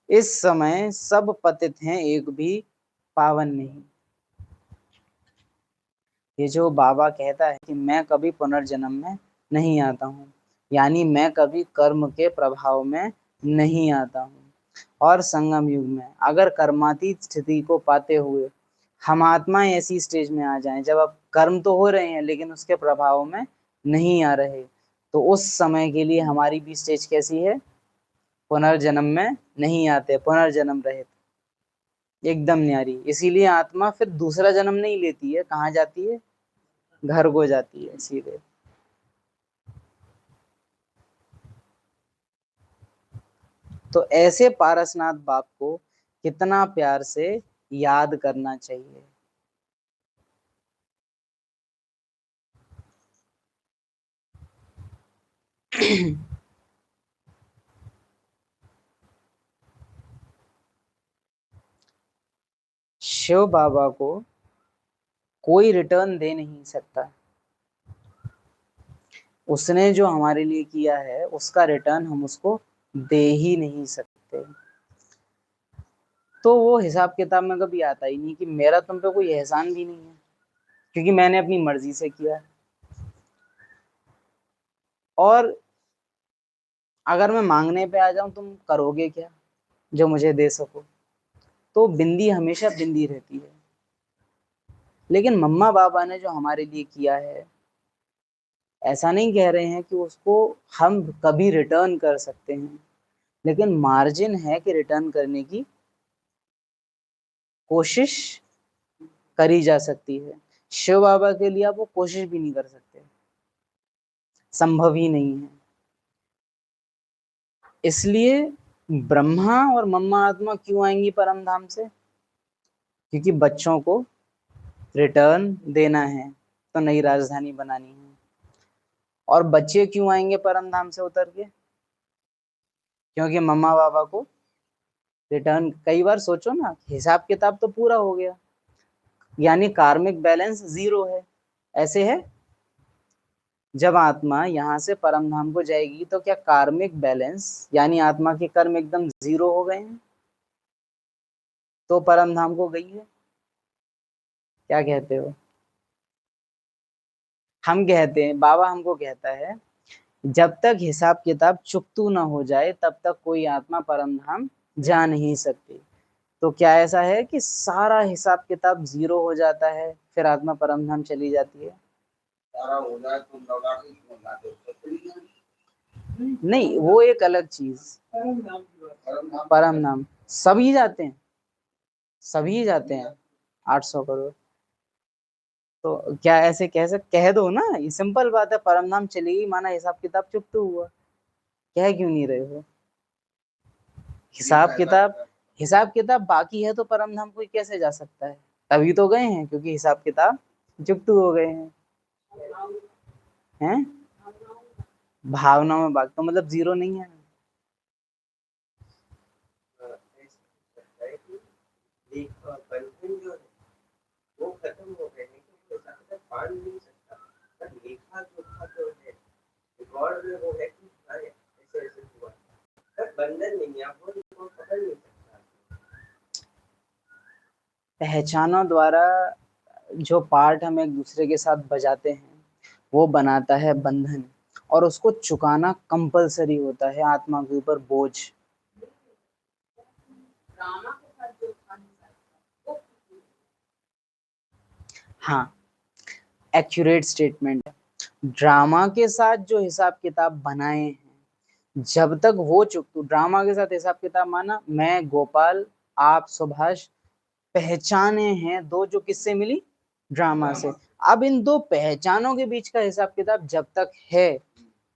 इस समय सब पतित हैं, एक भी पावन नहीं। ये जो बाबा कहता है कि मैं कभी पुनर्जन्म में नहीं आता हूँ, यानी मैं कभी कर्म के प्रभाव में नहीं आता हूँ। और संगम युग में अगर कर्मातीत स्थिति को पाते हुए हम आत्माएं ऐसी स्टेज में आ जाएं जब अब कर्म तो हो रहे हैं लेकिन उसके प्रभाव में नहीं आ रहे, तो उस समय के लिए हमारी भी स्टेज कैसी है? पुनर्जन्म में नहीं आते, पुनर्जन्म रहित। एकदम न्यारी। इसीलिए आत्मा फिर दूसरा जन्म नहीं लेती है, कहाँ जाती है? घर को जाती है सीधे। तो ऐसे पारसनाथ बाप को कितना प्यार से याद करना चाहिए। शिव बाबा को कोई रिटर्न दे नहीं सकता। उसने जो हमारे लिए किया है उसका रिटर्न हम उसको दे ही नहीं सकते। तो वो हिसाब किताब में कभी आता ही नहीं कि मेरा तुम पे कोई एहसान भी नहीं है, क्योंकि मैंने अपनी मर्जी से किया। और अगर मैं मांगने पे आ जाऊं, तुम करोगे क्या जो मुझे दे सको? तो बिंदी हमेशा बिंदी रहती है। लेकिन मम्मा बाबा ने जो हमारे लिए किया है, ऐसा नहीं कह रहे हैं कि उसको हम कभी रिटर्न कर सकते हैं, लेकिन मार्जिन है कि रिटर्न करने की कोशिश करी जा सकती है। शिव बाबा के लिए आप वो कोशिश भी नहीं कर सकते, संभव ही नहीं है। इसलिए ब्रह्मा और मम्मा आत्मा क्यों आएंगी परम धाम से? क्योंकि बच्चों को रिटर्न देना है, तो नई राजधानी बनानी है। और बच्चे क्यों आएंगे परम धाम से उतर के? क्योंकि मम्मा बाबा को रिटर्न। कई बार सोचो ना, हिसाब किताब तो पूरा हो गया, यानी कार्मिक बैलेंस 0 है। ऐसे है, जब आत्मा यहाँ से परम धाम को जाएगी तो क्या कार्मिक बैलेंस यानी आत्मा के कर्म एकदम 0 हो गए हैं तो परम धाम को गई है? क्या कहते हो? हम कहते हैं, बाबा हमको कहता है, जब तक हिसाब किताब चुकतू ना हो जाए तब तक कोई आत्मा परम धाम जा नहीं सकती। तो क्या ऐसा है कि सारा हिसाब किताब 0 हो जाता है फिर आत्मा परम धाम चली जाती है? सारा हो जाए तो लौटा के क्यों लाते हो? नहीं, वो एक अलग चीज। परम नाम सभी जाते हैं, सभी जाते हैं 800 करोड़। तो क्या ऐसे कह दो ना, ये सिंपल बात है, परम नाम चलेगी माना हिसाब किताब चुप तो हुआ। कह क्यों नहीं रहे हो? हिसाब किताब बाकी है तो परम धाम कोई कैसे जा सकता है? तभी तो गए हैं, क्योंकि हिसाब किताब चुप हो गए हैं। भावनाओं में बात तो मतलब 0 नहीं है। वो खत्म हो गए हैं, क्योंकि ज्यादातर पार नहीं सकता, पर लेखा जोखा जो है, रिकॉर्ड में वो है कि ऐसे ऐसे हुआ, पर बंधन नहीं है, आप वो पकड़ नहीं सकता। पहचानों द्वारा जो पार्ट हम एक दूसरे के साथ बजाते हैं वो बनाता है बंधन, और उसको चुकाना कंपलसरी होता है आत्मा के ऊपर बोझ। हाँ, एक्यूरेट स्टेटमेंट है। ड्रामा के साथ जो हिसाब किताब बनाए हैं, जब तक वो चुकतू ड्रामा के साथ हिसाब किताब माना, मैं गोपाल आप सुभाष पहचाने हैं दो जो किससे मिली? ड्रामा से। अब इन दो पहचानों के बीच का हिसाब किताब जब तक है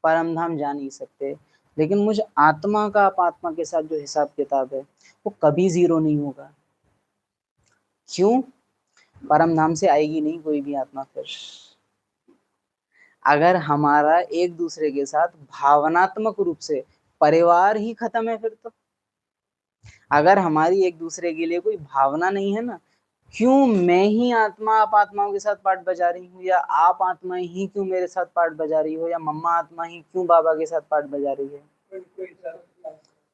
परम धाम जा नहीं सकते। लेकिन मुझ आत्मा का आप आत्मा के साथ जो हिसाब किताब है वो कभी 0 नहीं होगा। क्यों? परम धाम से आएगी नहीं कोई भी आत्मा फिर। अगर हमारा एक दूसरे के साथ भावनात्मक रूप से परिवार ही खत्म है, फिर तो अगर हमारी एक दूसरे के लिए कोई भावना नहीं है ना, क्यों मैं ही आत्मा आप आत्माओं के साथ पार्ट बजा रही हूँ, या आप आत्मा ही क्यों मेरे साथ पार्ट बजा रही हो, या मम्मा आत्मा ही क्यों बाबा के साथ पार्ट बजा रही है?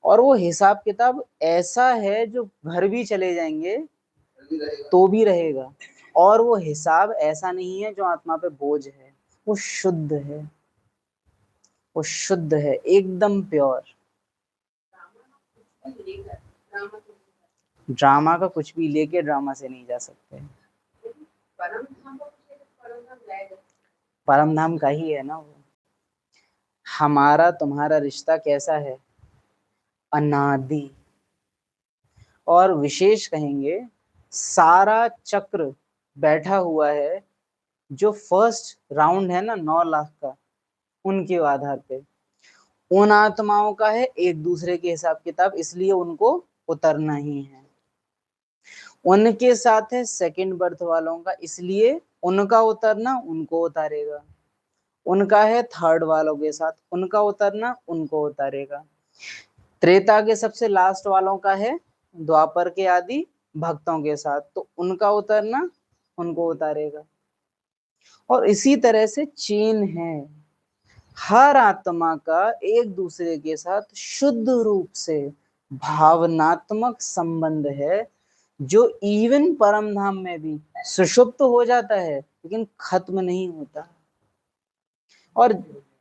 और वो हिसाब किताब ऐसा है जो घर भी चले जाएंगे तो भी रहेगा। और वो हिसाब ऐसा नहीं है जो आत्मा पे बोझ है, वो शुद्ध है, वो शुद्ध है, एकदम प्योर। ड्रामा का कुछ भी लेके ड्रामा से नहीं जा सकते। परम धाम का ही है ना वो। हमारा तुम्हारा रिश्ता कैसा है? अनादि। और विशेष कहेंगे सारा चक्र बैठा हुआ है जो फर्स्ट राउंड है ना 9 लाख का, उनके आधार पे उन आत्माओं का है एक दूसरे के हिसाब किताब, इसलिए उनको उतरना ही है। उनके साथ है सेकंड बर्थ वालों का, इसलिए उनका उतरना उनको उतारेगा। उनका है थर्ड वालों के साथ, उनका उतरना उनको उतारेगा। त्रेता के सबसे लास्ट वालों का है द्वापर के आदि भक्तों के साथ, तो उनका उतरना उनको उतारेगा। और इसी तरह से चेन है, हर आत्मा का एक दूसरे के साथ शुद्ध रूप से भावनात्मक संबंध है, जो इवन परम धाम में भी सुषुप्त हो जाता है लेकिन खत्म नहीं होता। और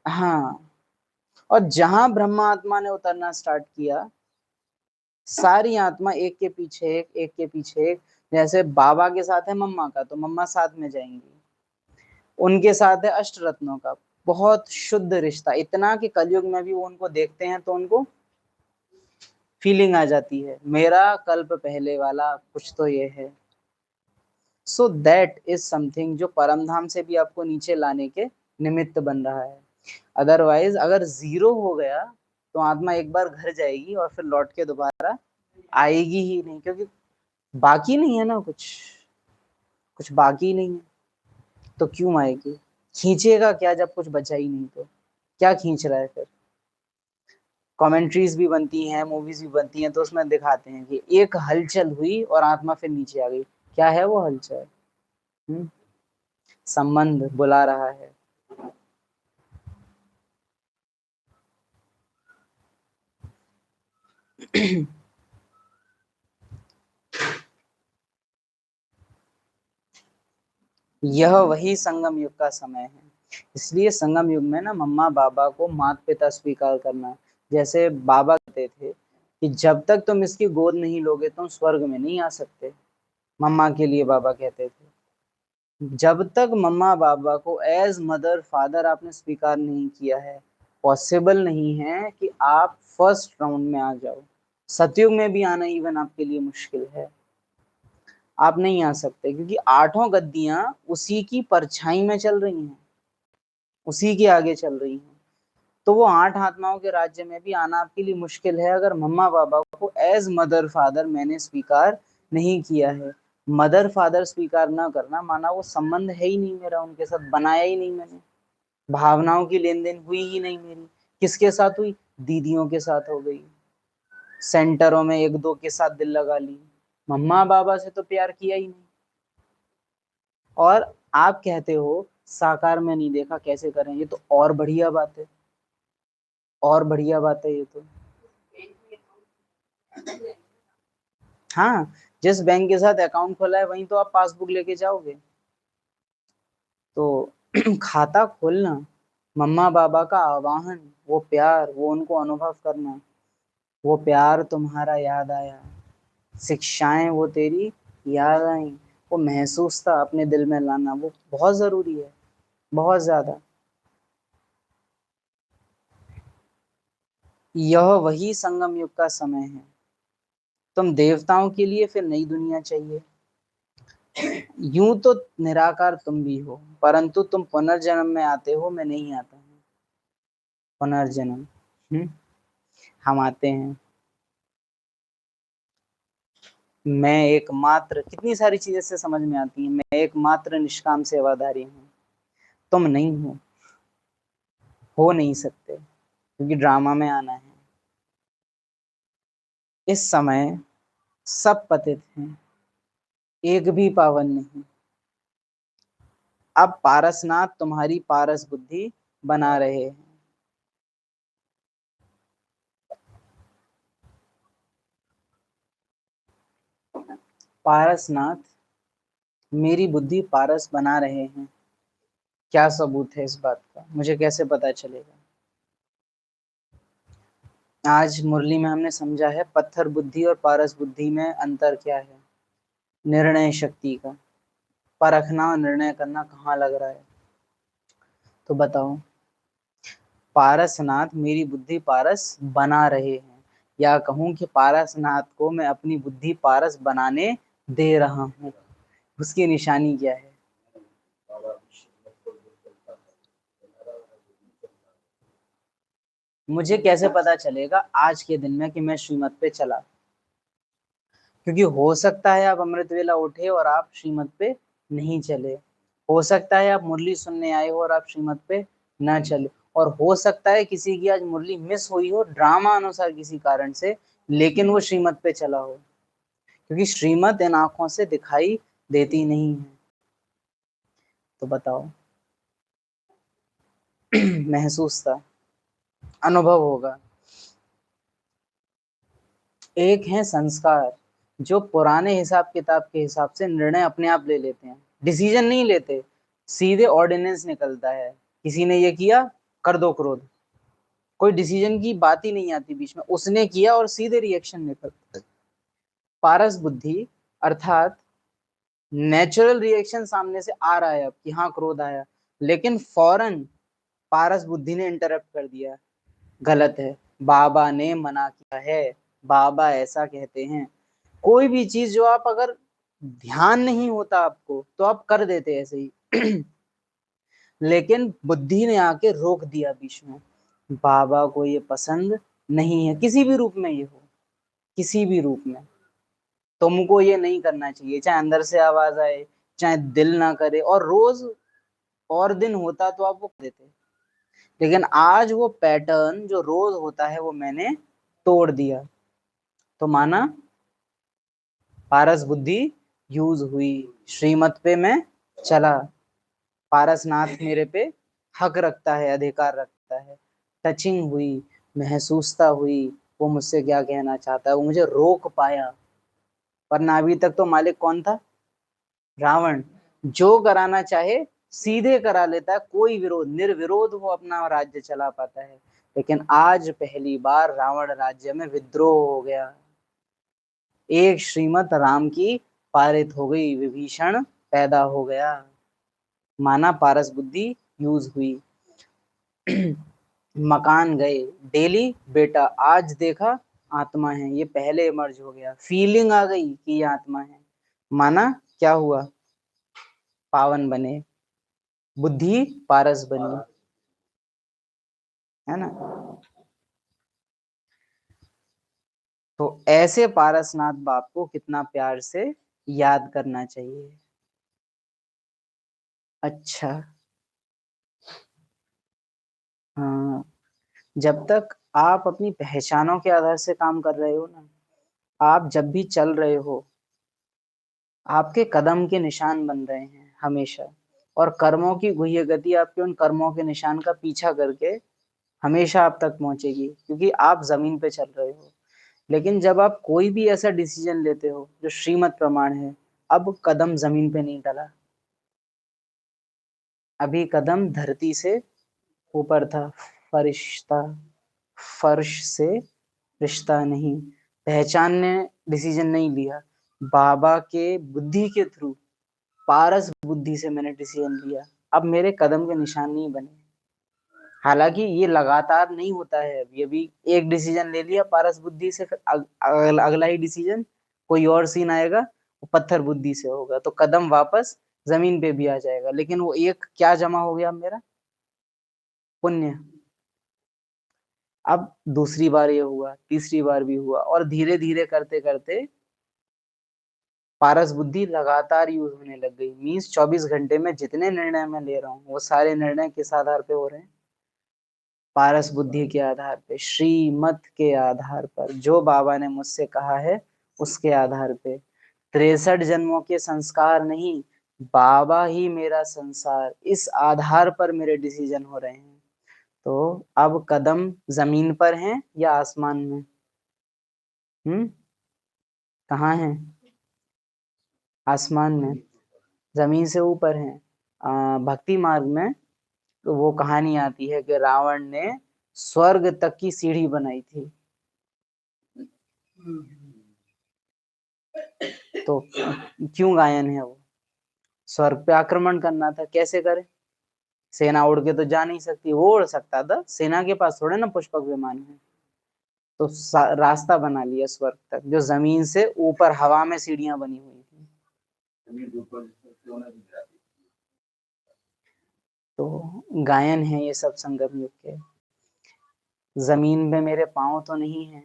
हाँ, और जहां ब्रह्मा आत्मा ने उतरना स्टार्ट किया, सारी आत्मा एक के पीछे एक, एक के पीछे एक। जैसे बाबा के साथ है मम्मा का, तो मम्मा साथ में जाएंगी। उनके साथ है अष्ट रत्नों का, बहुत शुद्ध रिश्ता, इतना कि कलयुग में भी वो उनको देखते हैं तो उनको फीलिंग आ जाती है, मेरा कल्प पहले वाला कुछ तो ये है। सो दैट इज समथिंग जो परम धाम से भी आपको नीचे लाने के निमित्त बन रहा है। अदरवाइज अगर जीरो हो गया तो आत्मा एक बार घर जाएगी और फिर लौट के दोबारा आएगी ही नहीं, क्योंकि बाकी नहीं है ना, कुछ बाकी नहीं है तो क्यों आएगी। खींचेगा क्या जब कुछ बचा ही नहीं, तो क्या खींच रहा है फिर। कमेंट्रीज भी बनती हैं, मूवीज भी बनती हैं, तो उसमें दिखाते हैं कि एक हलचल हुई और आत्मा फिर नीचे आ गई। क्या है वो हलचल? संबंध बुला रहा है। यह वही संगम युग का समय है। इसलिए संगम युग में ना मम्मा बाबा को माता पिता स्वीकार करना। जैसे बाबा कहते थे कि जब तक तुम इसकी गोद नहीं लोगे तुम स्वर्ग में नहीं आ सकते, मम्मा के लिए बाबा कहते थे। जब तक मम्मा बाबा को एज मदर फादर आपने स्वीकार नहीं किया है, पॉसिबल नहीं है कि आप फर्स्ट राउंड में आ जाओ। सतयुग में भी आना इवन आपके लिए मुश्किल है, आप नहीं आ सकते, क्योंकि आठों गद्दियां उसी की परछाई में चल रही हैं, उसी के आगे चल रही हैं। तो वो 8 आत्माओं के राज्य में भी आना आपके लिए मुश्किल है अगर मम्मा बाबा को एज मदर फादर मैंने स्वीकार नहीं किया है। मदर फादर स्वीकार ना करना माना वो संबंध है ही नहीं मेरा, उनके साथ बनाया ही नहीं मैंने, भावनाओं की लेन देन हुई ही नहीं मेरी। किसके साथ हुई? दीदियों के साथ हो गई, सेंटरों में एक दो के साथ दिल लगा ली, मम्मा बाबा से तो प्यार किया ही नहीं। और आप कहते हो साकार में नहीं देखा, कैसे करें? ये तो और बढ़िया बात है, और बढ़िया बात है ये तो। हाँ, जिस बैंक के साथ अकाउंट खोला है वहीं तो आप पासबुक लेके जाओगे। तो खाता खोलना, मम्मा बाबा का आवाहन, वो प्यार, वो उनको अनुभव करना, वो प्यार तुम्हारा याद आया, शिक्षाएं वो तेरी याद आई, वो महसूस था अपने दिल में लाना, वो बहुत जरूरी है, बहुत ज्यादा। यह वही संगम युग का समय है। तुम देवताओं के लिए फिर नई दुनिया चाहिए। यूं तो निराकार तुम भी हो, परंतु तुम पुनर्जन्म में आते हो, मैं नहीं आता हूँ पुनर्जन्म। हम आते हैं। मैं एकमात्र, कितनी सारी चीजें से समझ में आती हैं, मैं एकमात्र निष्काम सेवाधारी हूँ, तुम नहीं हो नहीं सकते, क्योंकि ड्रामा में आना है। इस समय सब पतित हैं, एक भी पावन नहीं। अब पारसनाथ तुम्हारी पारस बुद्धि बना रहे हैं। पारसनाथ मेरी बुद्धि पारस बना रहे हैं। क्या सबूत है इस बात का? मुझे कैसे पता चलेगा? आज मुरली में हमने समझा है पत्थर बुद्धि और पारस बुद्धि में अंतर क्या है, निर्णय शक्ति का, परखना और निर्णय करना कहाँ लग रहा है। तो बताओ, पारसनाथ मेरी बुद्धि पारस बना रहे हैं, या कहूं कि पारसनाथ को मैं अपनी बुद्धि पारस बनाने दे रहा हूँ, उसकी निशानी क्या है? मुझे कैसे पता चलेगा आज के दिन में कि मैं श्रीमत पे चला? क्योंकि हो सकता है आप अमृत वेला उठे और आप श्रीमत पे नहीं चले, हो सकता है आप मुरली सुनने आए हो और आप श्रीमत पे ना चले, और हो सकता है किसी की आज मुरली मिस हुई हो ड्रामा अनुसार किसी कारण से, लेकिन वो श्रीमत पे चला हो, क्योंकि श्रीमत इन आंखों से दिखाई देती नहीं है। तो बताओ महसूस था, अनुभव होगा। एक है संस्कार, जो पुराने हिसाब किताब के हिसाब से निर्णय अपने आप ले लेते हैं, डिसीजन नहीं लेते, सीधे ऑर्डिनेंस निकलता है, किसी ने ये किया कर दो क्रोध, कोई डिसीजन की बात ही नहीं आती बीच में, उसने किया और सीधे रिएक्शन निकलता है। पारस बुद्धि अर्थात नेचुरल रिएक्शन सामने से आ रहा है अब कि हाँ क्रोध आया, लेकिन फौरन पारस बुद्धि ने इंटरप्ट कर दिया, गलत है, बाबा ने मना किया है, बाबा ऐसा कहते हैं। कोई भी चीज जो आप अगर ध्यान नहीं होता आपको तो आप कर देते ऐसे ही लेकिन बुद्धि ने आके रोक दिया बीच में, बाबा को ये पसंद नहीं है, किसी भी रूप में ये हो, किसी भी रूप में, तुमको ये नहीं करना चाहिए, चाहे अंदर से आवाज आए, चाहे दिल ना करे, और रोज और दिन होता तो आप वो कर देते, लेकिन आज वो पैटर्न जो रोज होता है वो मैंने तोड़ दिया, तो माना पारस बुद्धि यूज हुई, श्रीमत पे मैं चला, पारसनाथ मेरे पे हक रखता है, अधिकार रखता है, टचिंग हुई, महसूसता हुई, वो मुझसे क्या कहना चाहता है, वो मुझे रोक पाया, वरना अभी तक तो मालिक कौन था? रावण, जो कराना चाहे सीधे करा लेता है, कोई विरोध, निर्विरोध वो अपना राज्य चला पाता है, लेकिन आज पहली बार रावण राज्य में विद्रोह हो गया, एक श्रीमत राम की पारित हो गई, विभीषण पैदा हो गया, माना पारस बुद्धि यूज हुई। मकान गए, डेली बेटा आज देखा आत्मा है, ये पहले इमर्ज हो गया, फीलिंग आ गई कि ये आत्मा है, माना क्या हुआ? पावन बने, बुद्धि पारस बनी, है ना? तो ऐसे पारसनाथ बाप को कितना प्यार से याद करना चाहिए। अच्छा, हाँ, जब तक आप अपनी पहचानों के आधार से काम कर रहे हो ना, आप जब भी चल रहे हो, आपके कदम के निशान बन रहे हैं हमेशा, और कर्मों की गुह्य गति आपके उन कर्मों के निशान का पीछा करके हमेशा आप तक पहुंचेगी, क्योंकि आप जमीन पे चल रहे हो। लेकिन जब आप कोई भी ऐसा डिसीजन लेते हो जो श्रीमत प्रमाण है, अब कदम जमीन पे नहीं डला, अभी कदम धरती से ऊपर था, फरिश्ता, फर्श से रिश्ता नहीं, पहचान ने डिसीजन नहीं लिया, बाबा के बुद्धि के थ्रू, पारस बुद्धि से मैंने डिसीजन लिया, अब मेरे कदम के निशान नहीं बने। हालांकि ये लगातार नहीं होता है, अभी एक डिसीजन ले लिया पारस बुद्धि से, फिर अगला ही डिसीजन कोई और सीन आएगा, वो पत्थर बुद्धि से होगा, तो कदम वापस जमीन पे भी आ जाएगा, लेकिन वो एक क्या जमा हो गया मेरा? पुण्य। अब दूसरी बार ये हुआ, तीसरी बार भी हुआ, और धीरे धीरे करते करते पारस बुद्धि लगातार यूज होने लग गई, मीन्स 24 घंटे में जितने निर्णय मैं ले रहा हूँ वो सारे निर्णय किस आधार पे हो रहे हैं? पारस बुद्धि के आधार पे, श्रीमत के आधार पर, जो बाबा ने मुझसे कहा है उसके आधार पे, 63 जन्मों के संस्कार नहीं, बाबा ही मेरा संसार, इस आधार पर मेरे डिसीजन हो रहे हैं। तो अब कदम जमीन पर हैं या आसमान में? कहाँ है? आसमान में, जमीन से ऊपर है। भक्ति मार्ग में तो वो कहानी आती है कि रावण ने स्वर्ग तक की सीढ़ी बनाई थी, तो क्यों गायन है वो? स्वर्ग पे आक्रमण करना था, कैसे करे? सेना उड़ के तो जा नहीं सकती, वो उड़ सकता था, सेना के पास थोड़े ना पुष्पक विमान है, तो रास्ता बना लिया स्वर्ग तक, जो जमीन से ऊपर हवा में सीढ़ियां बनी हुई थी। तो गायन है ये सब संगम युग के। जमीन में मेरे पांव तो नहीं है,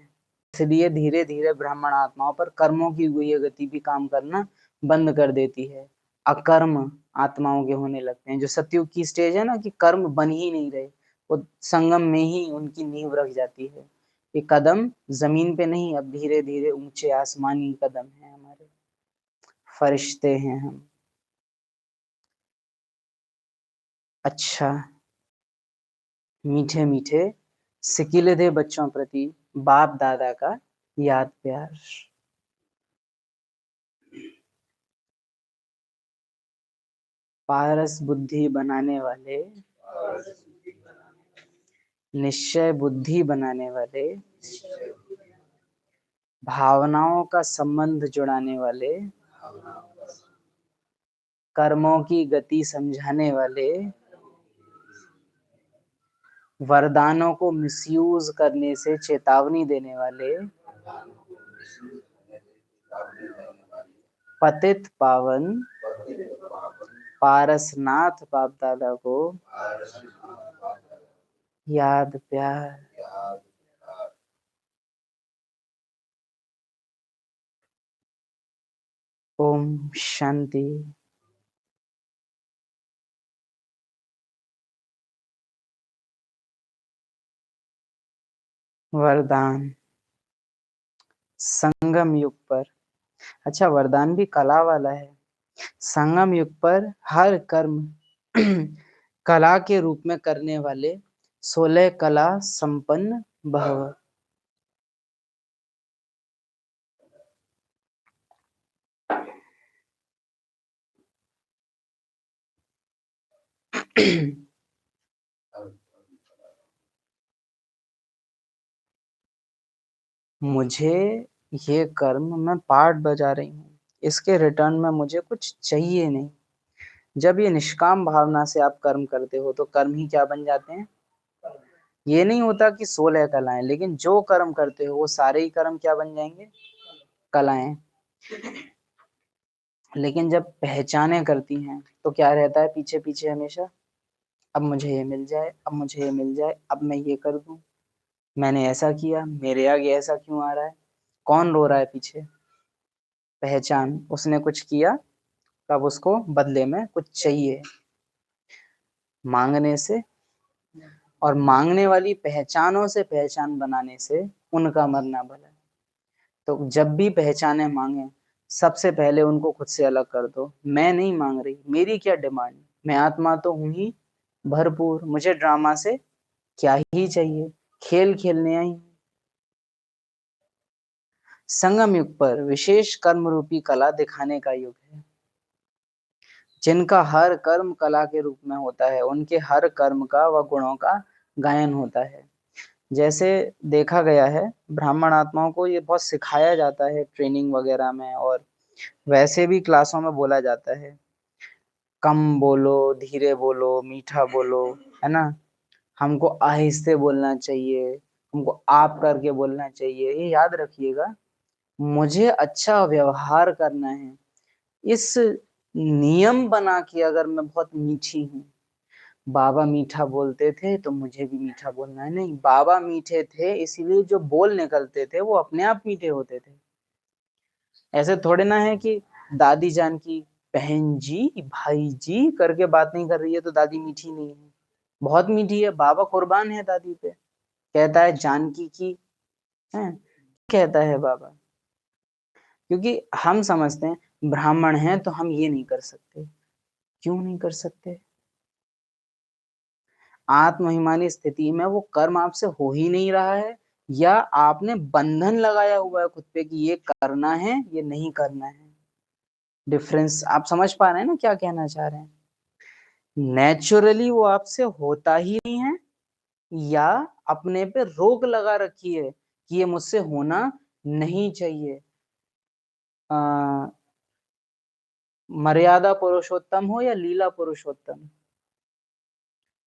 इसलिए धीरे धीरे ब्राह्मण आत्माओं पर कर्मों की हुई गति भी काम करना बंद कर देती है। अकर्म आत्माओं के होने लगते हैं। जो सतयुग की स्टेज है ना, कि कर्म बन ही नहीं रहे, वो संगम में ही उनकी नींव रख जाती है। ये कदम जमीन पे नहीं, अब धीरे धीरे ऊंचे आसमानी कदम है हमारे, फरिश्ते हैं हम। अच्छा, मीठे मीठे सिकिलधे बच्चों प्रति बाप दादा का याद प्यार। पारस बुद्धि बनाने वाले, निश्चय बुद्धि बनाने वाले, भावनाओं का संबंध जुड़ाने वाले, कर्मों की गति समझाने वाले, वरदानों को मिसयूज करने से चेतावनी देने वाले, पतित पावन पारसनाथ बाप दादा को याद प्यार। ओम शांति। वरदान संगम युग पर। अच्छा, वरदान भी कला वाला है। संगम युग पर हर कर्म कला के रूप में करने वाले 16 कला संपन्न भव। मुझे ये कर्म, मैं पार्ट बजा रही हूँ, इसके रिटर्न में मुझे कुछ चाहिए नहीं। जब ये निष्काम भावना से आप कर्म करते हो तो कर्म ही क्या बन जाते हैं। ये नहीं होता कि 16 कलाएं, लेकिन जो कर्म करते हो वो सारे ही कर्म क्या बन जाएंगे, कलाएं। लेकिन जब पहचाने करती हैं तो क्या रहता है पीछे पीछे हमेशा, अब मुझे ये मिल जाए, अब मुझे ये मिल जाए, अब मैं ये कर दूं, मैंने ऐसा किया, मेरे आगे ऐसा क्यों आ रहा है। कौन रो रहा है पीछे, पहचान। उसने कुछ किया, तब उसको बदले में कुछ चाहिए मांगने से, और मांगने वाली पहचानों से पहचान बनाने से उनका मरना भला। तो जब भी पहचाने मांगे, सबसे पहले उनको खुद से अलग कर दो। मैं नहीं मांग रही, मेरी क्या डिमांड, मैं आत्मा तो हूं ही भरपूर, मुझे ड्रामा से क्या ही चाहिए, खेल खेलने आई। संगम युग पर विशेष कर्म रूपी कला दिखाने का युग है। जिनका हर कर्म कला के रूप में होता है, उनके हर कर्म का व गुणों का गायन होता है। जैसे देखा गया है, ब्राह्मण आत्माओं को ये बहुत सिखाया जाता है ट्रेनिंग वगैरह में, और वैसे भी क्लासों में बोला जाता है, कम बोलो, धीरे बोलो, मीठा बोलो, है ना। हमको आहिस्ते बोलना चाहिए, हमको आप करके बोलना चाहिए। ये याद रखिएगा, मुझे अच्छा व्यवहार करना है, इस नियम बना के अगर मैं बहुत मीठी हूँ, बाबा मीठा बोलते थे तो मुझे भी मीठा बोलना है। नहीं, बाबा मीठे थे इसीलिए जो बोल निकलते थे वो अपने आप मीठे होते थे। ऐसे थोड़े ना है कि दादी जान की बहन जी भाई जी करके बात नहीं कर रही है तो दादी मीठी नहीं है, बहुत मीठी है। बाबा कुर्बान है दादी पे, कहता है जानकी की है, कहता है बाबा। क्योंकि हम समझते हैं ब्राह्मण हैं तो हम ये नहीं कर सकते। क्यों नहीं कर सकते, आत्महिमानी स्थिति में वो कर्म आपसे हो ही नहीं रहा है, या आपने बंधन लगाया हुआ है खुद पे कि ये करना है ये नहीं करना है। डिफरेंस आप समझ पा रहे हैं ना क्या कहना चाह रहे हैं। नेचुरली वो आपसे होता ही नहीं है, या अपने पे रोक लगा रखी है कि ये मुझसे होना नहीं चाहिए। मर्यादा पुरुषोत्तम हो या लीला पुरुषोत्तम,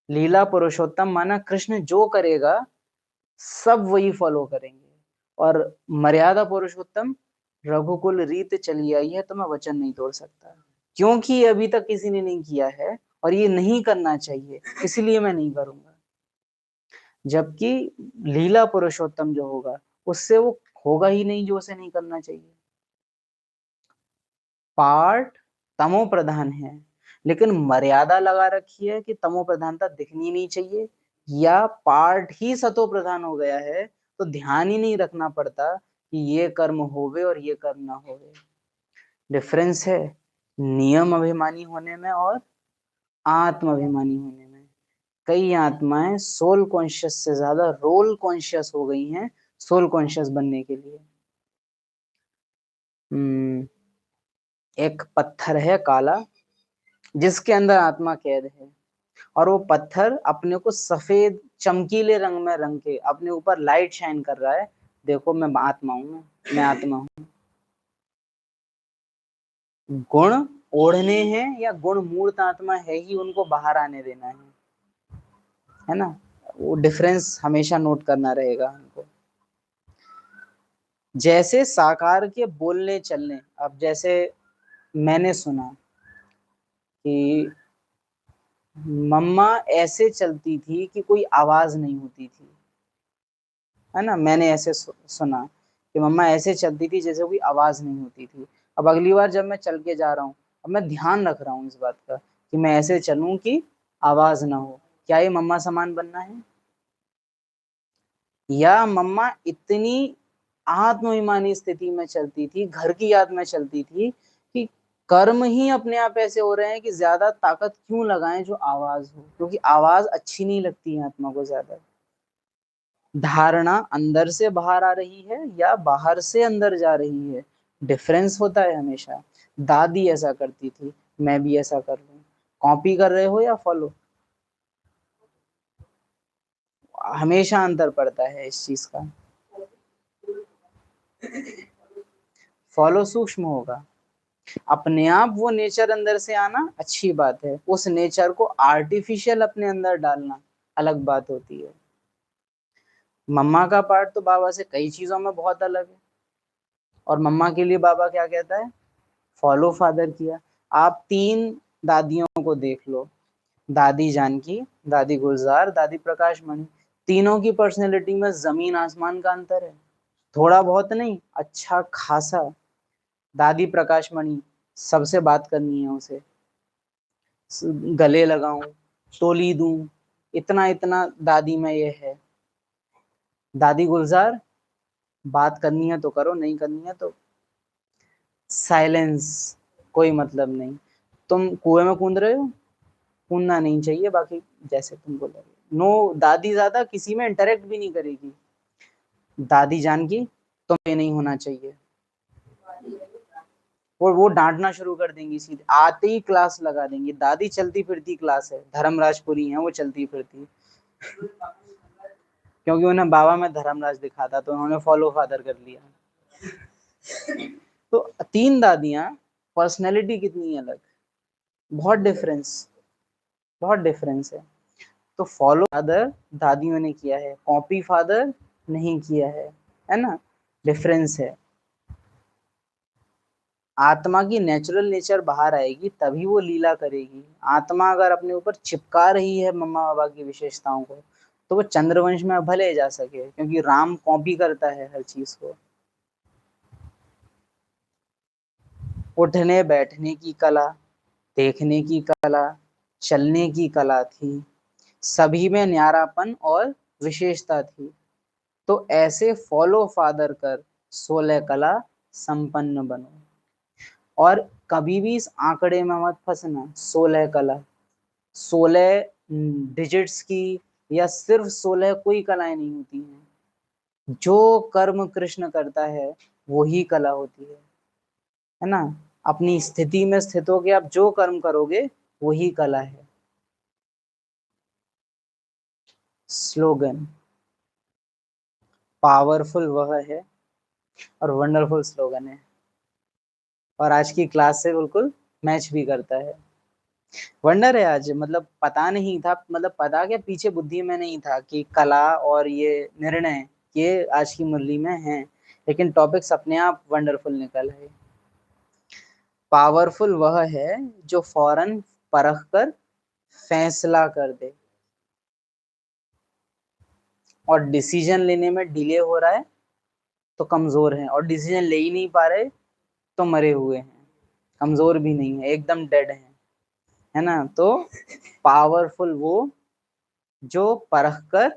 लीला पुरुषोत्तम माना कृष्ण जो करेगा सब वही फॉलो करेंगे। और मर्यादा पुरुषोत्तम रघुकुल रीत चली आई है, तो मैं वचन नहीं तोड़ सकता, क्योंकि अभी तक किसी ने नहीं किया है और ये नहीं करना चाहिए, इसलिए मैं नहीं करूंगा। जबकि लीला पुरुषोत्तम जो होगा उससे वो होगा ही नहीं जो उसे नहीं करना चाहिए। पाठ तमो प्रधान है, लेकिन मर्यादा लगा रखी है कि तमो प्रधानता दिखनी नहीं चाहिए, या पाठ ही सतो प्रधान हो गया है तो ध्यान ही नहीं रखना पड़ता कि ये कर्म होवे और ये कर्म ना होवे। डिफरेंस है नियम अभिमानी होने में और आत्म अभिमानी होने में। कई आत्माएं सोल कॉन्शियस से ज्यादा रोल कॉन्शियस हो गई हैं सोल कॉन्शियस बनने के लिए। एक पत्थर है काला जिसके अंदर आत्मा कैद है, और वो पत्थर अपने को सफेद चमकीले रंग में रंग के अपने ऊपर लाइट शाइन कर रहा है, देखो मैं आत्मा हूं, मैं आत्मा हूं। गुण ओढ़ने हैं या गुण मूर्त आत्मा है ही उनको बाहर आने देना है ना। वो डिफरेंस हमेशा नोट करना रहेगा हमको। जैसे साकार के बोलने चलने, अब जैसे मैंने सुना कि मम्मा ऐसे चलती थी कि कोई आवाज नहीं होती थी, है ना, मैंने ऐसे सुना कि मम्मा ऐसे चलती थी जैसे कोई आवाज नहीं होती थी। अब अगली बार जब मैं चल के जा रहा हूँ, अब मैं ध्यान रख रहा हूँ इस बात का कि मैं ऐसे चलूं कि आवाज ना हो। क्या ये मम्मा समान बनना है? या मम्मा इतनी आत्माभिमानी स्थिति में चलती थी, घर की याद में चलती थी कि कर्म ही अपने आप ऐसे हो रहे हैं कि ज्यादा ताकत क्यों लगाएं जो आवाज हो, क्योंकि आवाज अच्छी नहीं लगती है आत्मा को ज्यादा। धारणा अंदर से बाहर आ रही है या बाहर से अंदर जा रही है, डिफरेंस होता है हमेशा। दादी ऐसा करती थी, मैं भी ऐसा कर लूं। कॉपी कर रहे हो या फॉलो? हमेशा अंतर पड़ता है इस चीज का। फॉलो सूक्ष्म होगा, अपने आप वो नेचर अंदर से आना अच्छी बात है, उस नेचर को आर्टिफिशियल अपने अंदर डालना अलग बात होती है। मम्मा का पार्ट तो बाबा से कई चीजों में बहुत अलग है, और मम्मा के लिए बाबा क्या कहता है? फॉलो फादर किया। आप 3 दादियों को देख लो, दादी जानकी, दादी गुलजार, दादी प्रकाश मणि, तीनों की पर्सनैलिटी में जमीन आसमान का अंतर है। थोड़ा बहुत नहीं, अच्छा खासा। दादी प्रकाश मणि सबसे बात करनी है उसे, गले लगाऊं, टोली दूं, इतना इतना दादी में ये है। दादी गुलजार बात करनी है तो करो, नहीं करनी है तो साइलेंस, कोई मतलब नहीं। तुम कुएं में कूद रहे हो, कूदना नहीं चाहिए, बाकी जैसे तुम बोलोगे। नो, दादी ज्यादा किसी में इंटरेक्ट भी नहीं करेगी। दादी जानकी तुम्हें ये नहीं होना चाहिए, और वो डांटना शुरू कर देंगी, सीधे आते ही क्लास लगा देंगी। दादी चलती फिरती क्लास है, धर्मराजपुरी है वो, चलती फिरती। क्योंकि उन्हें बाबा में धर्मराज दिखा था तो उन्होंने फॉलो फादर कर लिया। तो 3 दादियां, पर्सनैलिटी कितनी अलग, बहुत डिफरेंस, बहुत डिफरेंस है। तो फॉलो फादर दादियों ने किया है, कॉपी फादर नहीं किया है ना, डिफरेंस है। आत्मा की नेचुरल नेचर बाहर आएगी तभी वो लीला करेगी। आत्मा अगर अपने ऊपर चिपका रही है मम्मा बाबा की विशेषताओं को, तो वो चंद्रवंश में भले जा सके, क्योंकि राम कॉपी करता है हर चीज को। उठने बैठने की कला, देखने की कला, चलने की कला थी, सभी में न्यारापन और विशेषता थी। तो ऐसे फॉलो फादर कर 16 कला संपन्न बनो। और कभी भी इस आंकड़े में मत फंसना, 16 कला, 16 डिजिट्स की या सिर्फ 16 कोई कलाएं नहीं होती हैं। जो कर्म कृष्ण करता है वही कला होती है ना। अपनी स्थिति में स्थित होके आप जो कर्म करोगे वही कला है। स्लोगन पावरफुल वह है और वंडरफुल स्लोगन है, और आज की क्लास से बिल्कुल मैच भी करता है। वंडर है आज, मतलब पता नहीं था, मतलब पता क्या पीछे बुद्धि में नहीं था कि कला और ये निर्णय ये आज की मुरली में हैं, लेकिन टॉपिक्स अपने आप वंडरफुल निकल है। पावरफुल वह है जो फौरन परख कर फैसला कर दे, और डिसीजन लेने में डिले हो रहा है तो कमजोर है, और डिसीजन ले ही नहीं पा रहे तो मरे हुए हैं, कमजोर भी नहीं है, एकदम डेड है ना। तो पावरफुल वो जो परख कर,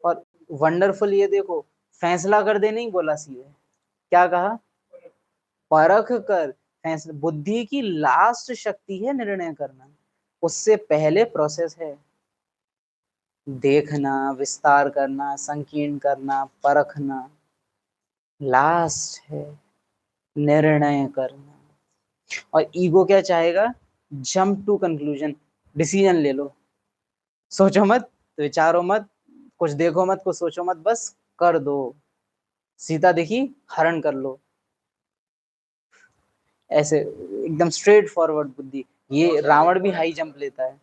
और वंडरफुल ये देखो, फैसला कर दे नहीं बोला, सीधे क्या कहा, परख कर फैसला। बुद्धि की लास्ट शक्ति है निर्णय करना, उससे पहले प्रोसेस है देखना, विस्तार करना, संकीर्ण करना, परखना, लास्ट है निर्णय करना। और ईगो क्या चाहेगा, जंप टू कंक्लूजन, डिसीजन ले लो, सोचो मत, विचारो मत, कुछ देखो मत, कुछ सोचो मत, बस कर दो, सीता देखी हरण कर लो, ऐसे एकदम स्ट्रेट फॉरवर्ड बुद्धि। ये रावण भी हाई जंप लेता है,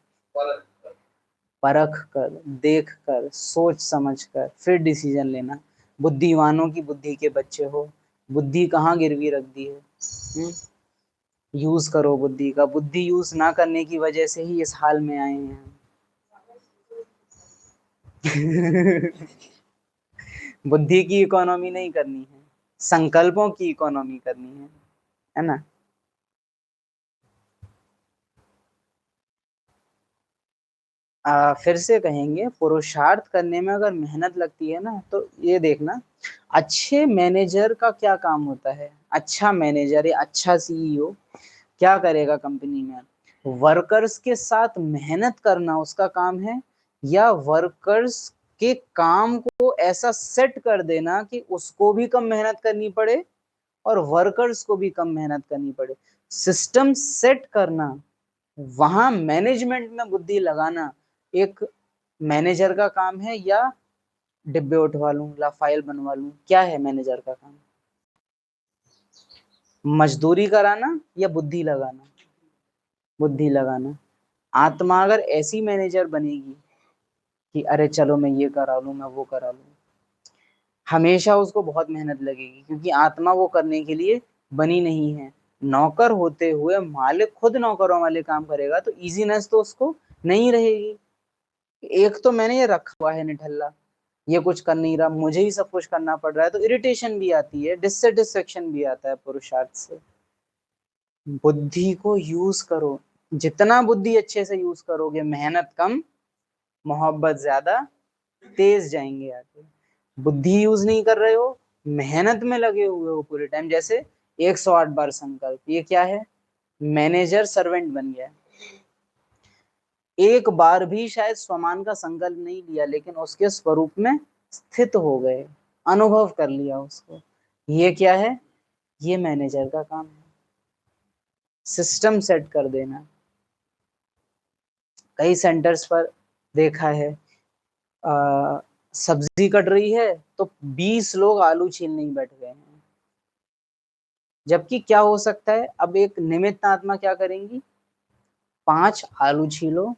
परख कर, देख कर, सोच समझ कर फिर डिसीजन लेना। बुद्धिमानों की बुद्धि के बच्चे हो, बुद्धि कहाँ गिरवी रख दी है। यूज करो बुद्धि का, बुद्धि यूज ना करने की वजह से ही इस हाल में आए हैं। बुद्धि की इकोनॉमी नहीं करनी है, संकल्पों की इकोनॉमी करनी है ना। फिर से कहेंगे, पुरुषार्थ करने में अगर मेहनत लगती है ना, तो ये देखना, अच्छे मैनेजर का क्या काम होता है, अच्छा मैनेजर या अच्छा सीईओ क्या करेगा कंपनी में, वर्कर्स के साथ मेहनत करना उसका काम है, या वर्कर्स के काम को ऐसा सेट कर देना कि उसको भी कम मेहनत करनी पड़े और वर्कर्स को भी कम मेहनत करनी पड़े। सिस्टम सेट करना, वहां मैनेजमेंट में बुद्धि लगाना एक मैनेजर का काम है, या डिब्बे उठवा लूं, ला फाइल बनवा लूं, क्या है मैनेजर का काम, मजदूरी कराना या बुद्धि लगाना, बुद्धि लगाना। आत्मा अगर ऐसी मैनेजर बनेगी कि अरे चलो मैं ये करा लूं, मैं वो करा लूं, हमेशा उसको बहुत मेहनत लगेगी, क्योंकि आत्मा वो करने के लिए बनी नहीं है। नौकर होते हुए मालिक खुद नौकरों वाले काम करेगा तो इजीनेस तो उसको नहीं रहेगी। एक तो मैंने ये रखा हुआ है निठल्ला, ये कुछ कर नहीं रहा, मुझे ही सब कुछ करना पड़ रहा है, तो इरिटेशन भी आती है, डिससेटिस्फेक्शन भी आता है पुरुषार्थ से। बुद्धि को यूज करो, जितना बुद्धि अच्छे से यूज करोगे, मेहनत कम मोहब्बत ज्यादा, तेज जाएंगे आगे। बुद्धि यूज नहीं कर रहे हो, मेहनत में लगे हुए हो पूरे टाइम, जैसे 108 बार संकल्प, ये क्या है, मैनेजर सर्वेंट बन गया, एक बार भी शायद स्वमान का संकल्प नहीं लिया, लेकिन उसके स्वरूप में स्थित हो गए, अनुभव कर लिया उसको। ये क्या है, ये मैनेजर का काम है, सिस्टम सेट कर देना। कई सेंटर्स पर देखा है, सब्जी कट रही है तो 20 लोग आलू छीलने ही बैठ गए हैं, जबकि क्या हो सकता है, अब एक निमित्त आत्मा क्या करेंगी, 5 आलू छीलो,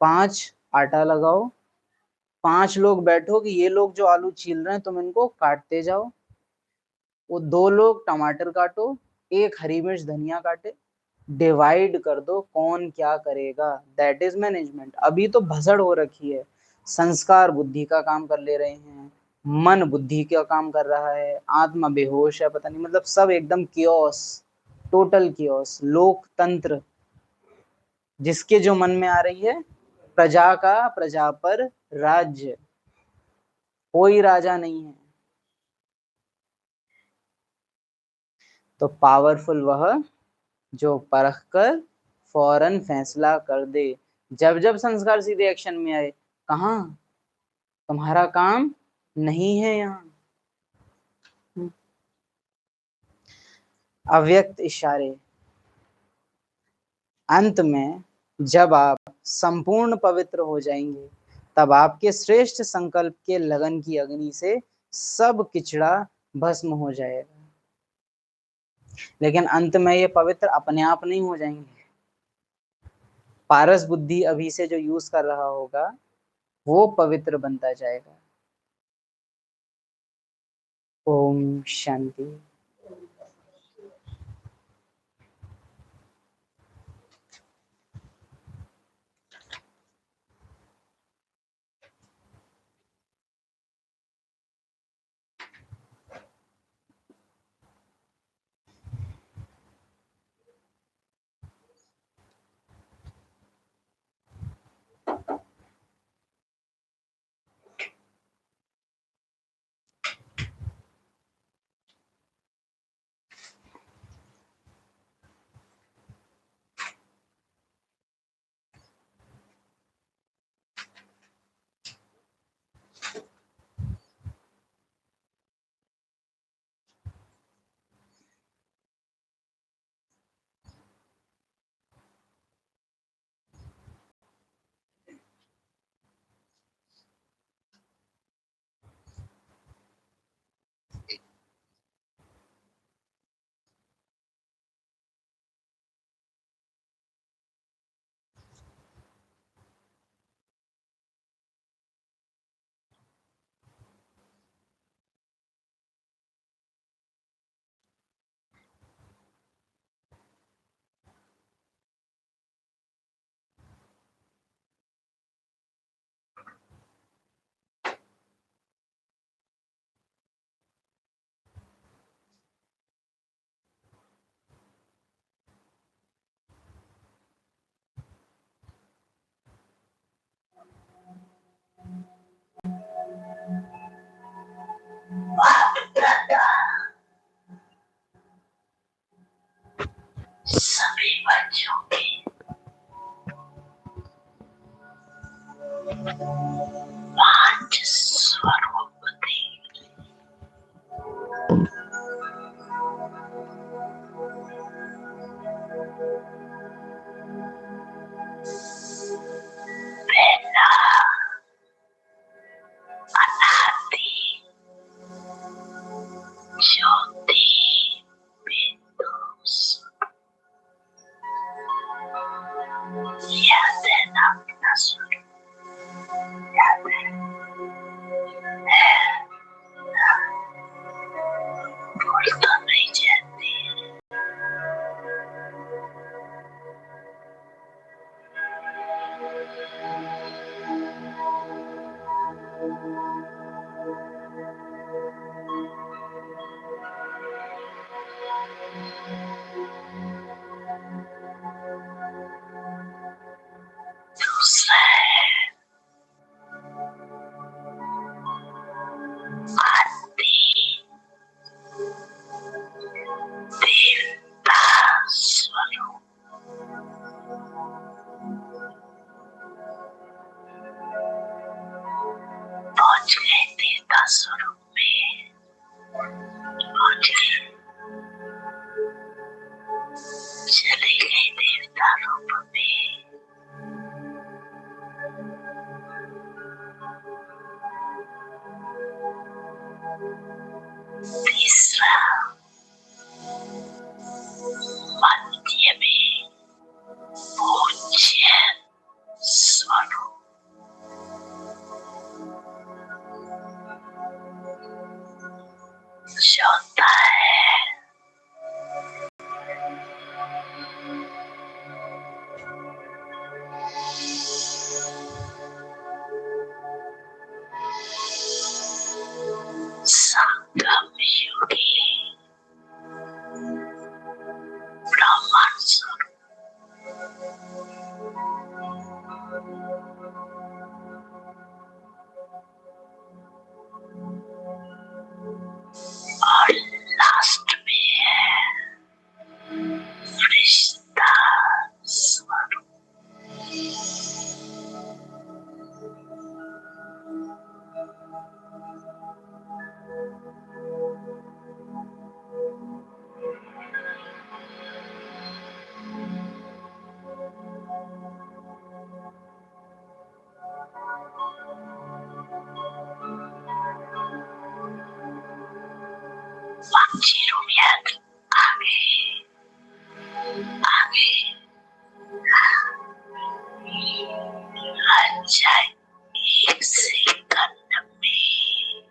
5 आटा लगाओ, 5 लोग बैठो कि ये लोग जो आलू छील रहे हैं तुम इनको काटते जाओ, वो 2 लोग टमाटर काटो, एक हरी मिर्च धनिया काटे, डिवाइड कर दो कौन क्या करेगा, दैट इज मैनेजमेंट। अभी तो भसड़ हो रखी है, संस्कार बुद्धि का काम कर ले रहे हैं, मन बुद्धि का काम कर रहा है, आत्मा बेहोश है, पता नहीं, मतलब सब एकदम कियोस, टोटल कियोस, लोकतंत्र जिसके जो मन में आ रही है, प्रजा का प्रजा पर राज्य, कोई राजा नहीं है। तो पावरफुल वह जो परख कर फौरन फैसला कर दे, जब जब संस्कार सीधे एक्शन में आए, कहा तुम्हारा काम नहीं है यहाँ। अव्यक्त इशारे, अंत में जब आप संपूर्ण पवित्र हो जाएंगे, तब आपके श्रेष्ठ संकल्प के लगन की अग्नि से सब किचड़ा भस्म हो जाएगा। लेकिन अंत में ये पवित्र अपने आप नहीं हो जाएंगे, पारस बुद्धि अभी से जो यूज कर रहा होगा वो पवित्र बनता जाएगा। ओम शांति। सभी बच्चों की पांच स्वरूप थी। पहला अनादि ज्योति बिंदु याद है ना अपना स्वरूप? याद है? भूल तो नहीं जाती। दूसरा है आदि देवता स्वरूप। पहुंच गए देवता स्वरूप में, पहुंच गए, चले गए देवता रूप में। तीसरा मध्य में पूज्य स्वरूप। चौथा है संगम युगी ब्रह्मांड स्वरूप। और लास्ट में है फरिश्ता स्वरूप। पांची रूमियत आगे आगे अच्छा एक सेकंड में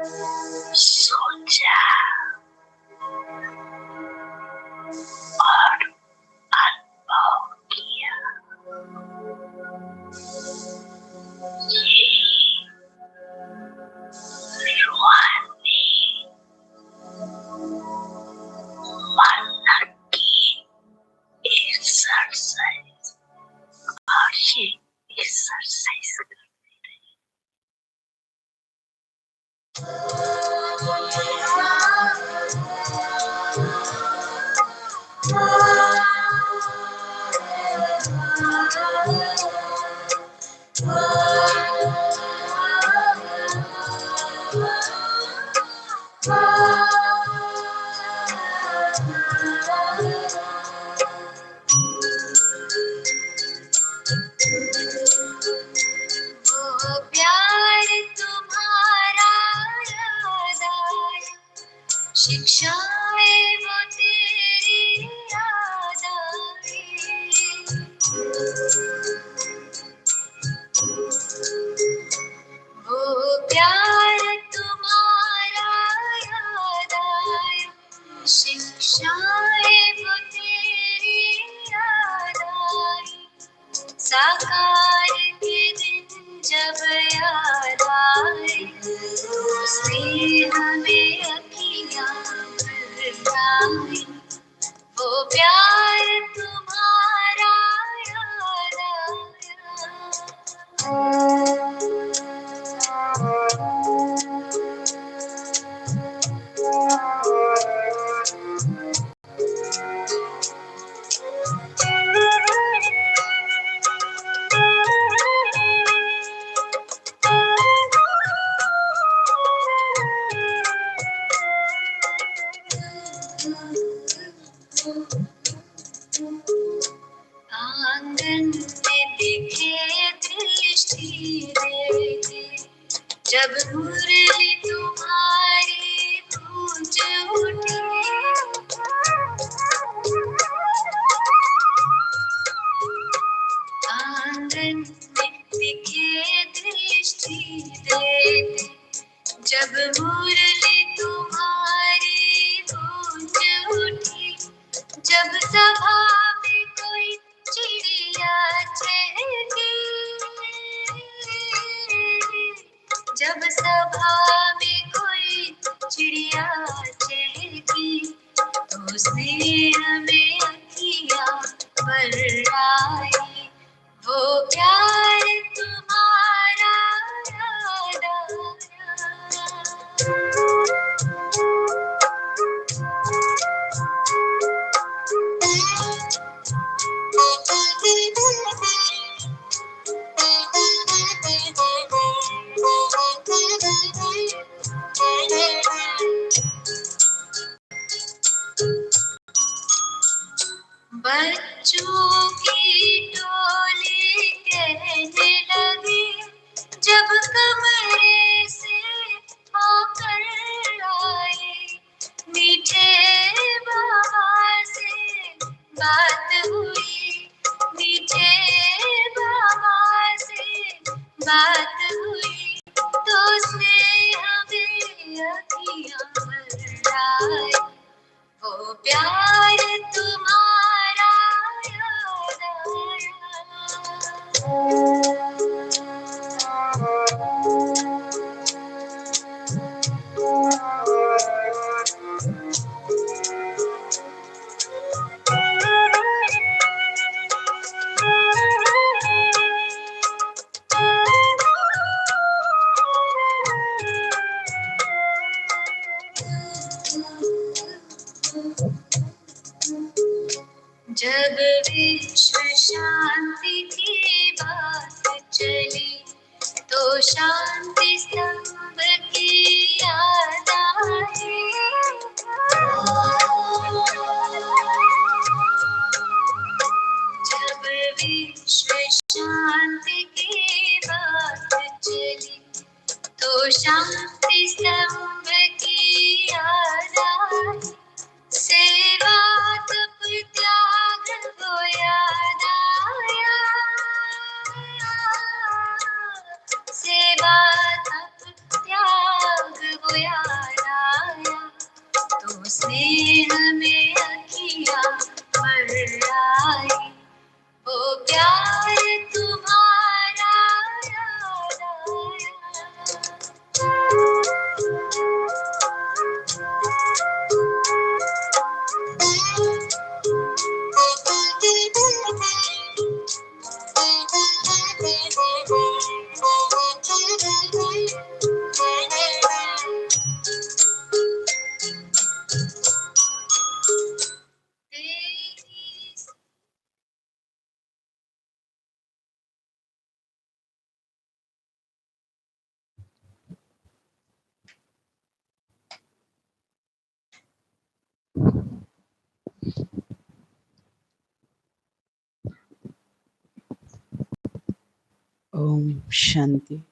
सोचा और अनुभव किया। ये रूहानी मन की एक्सरसाइज और ये एक्सरसाइज शिक्षाएं वो तेरी याद आई, वो प्यार तुम्हारा याद आया। शिक्षाएं वो तेरी याद आई, साकार के दिन जब याद आए, उसने हमें अखियां भरलाई, वो प्यार तुम्हारा याद आंगन में दिखे दृष्टि देखे, जब मुरली तुम्हारी गूंज उठी, आंगन में दिखे दृष्टि देखे, जब मुरली तुम्हारी गूंज उठी, जब सभा में कोई चिड़िया चहकी, जब सभा में कोई चिड़िया चहकी, तो उसने हमें अखियां भरलाई, वो प्यार तुम्हारा याद बच्चों की टोली कहने लगी, जब कमरे से होकर आए, मीठे बाबा से बात हुई, मीठे बाबा से बात हुई, तो उसने हमें अखियां भरलाई, वो प्यार तुम्हारा याद जब विश्व शांति की बात चली, तो शांति स्तंभ की याद आई, जब विश्व शांति की बात चली, तो शांति स्तंभ की याद आई, सेवा तप त्याग वो याद आया, सेवा तप त्याग को याद आया तो स्नेह में अखियाँ भर आई, वो प्यार तुम्हारा याद ओम शांति।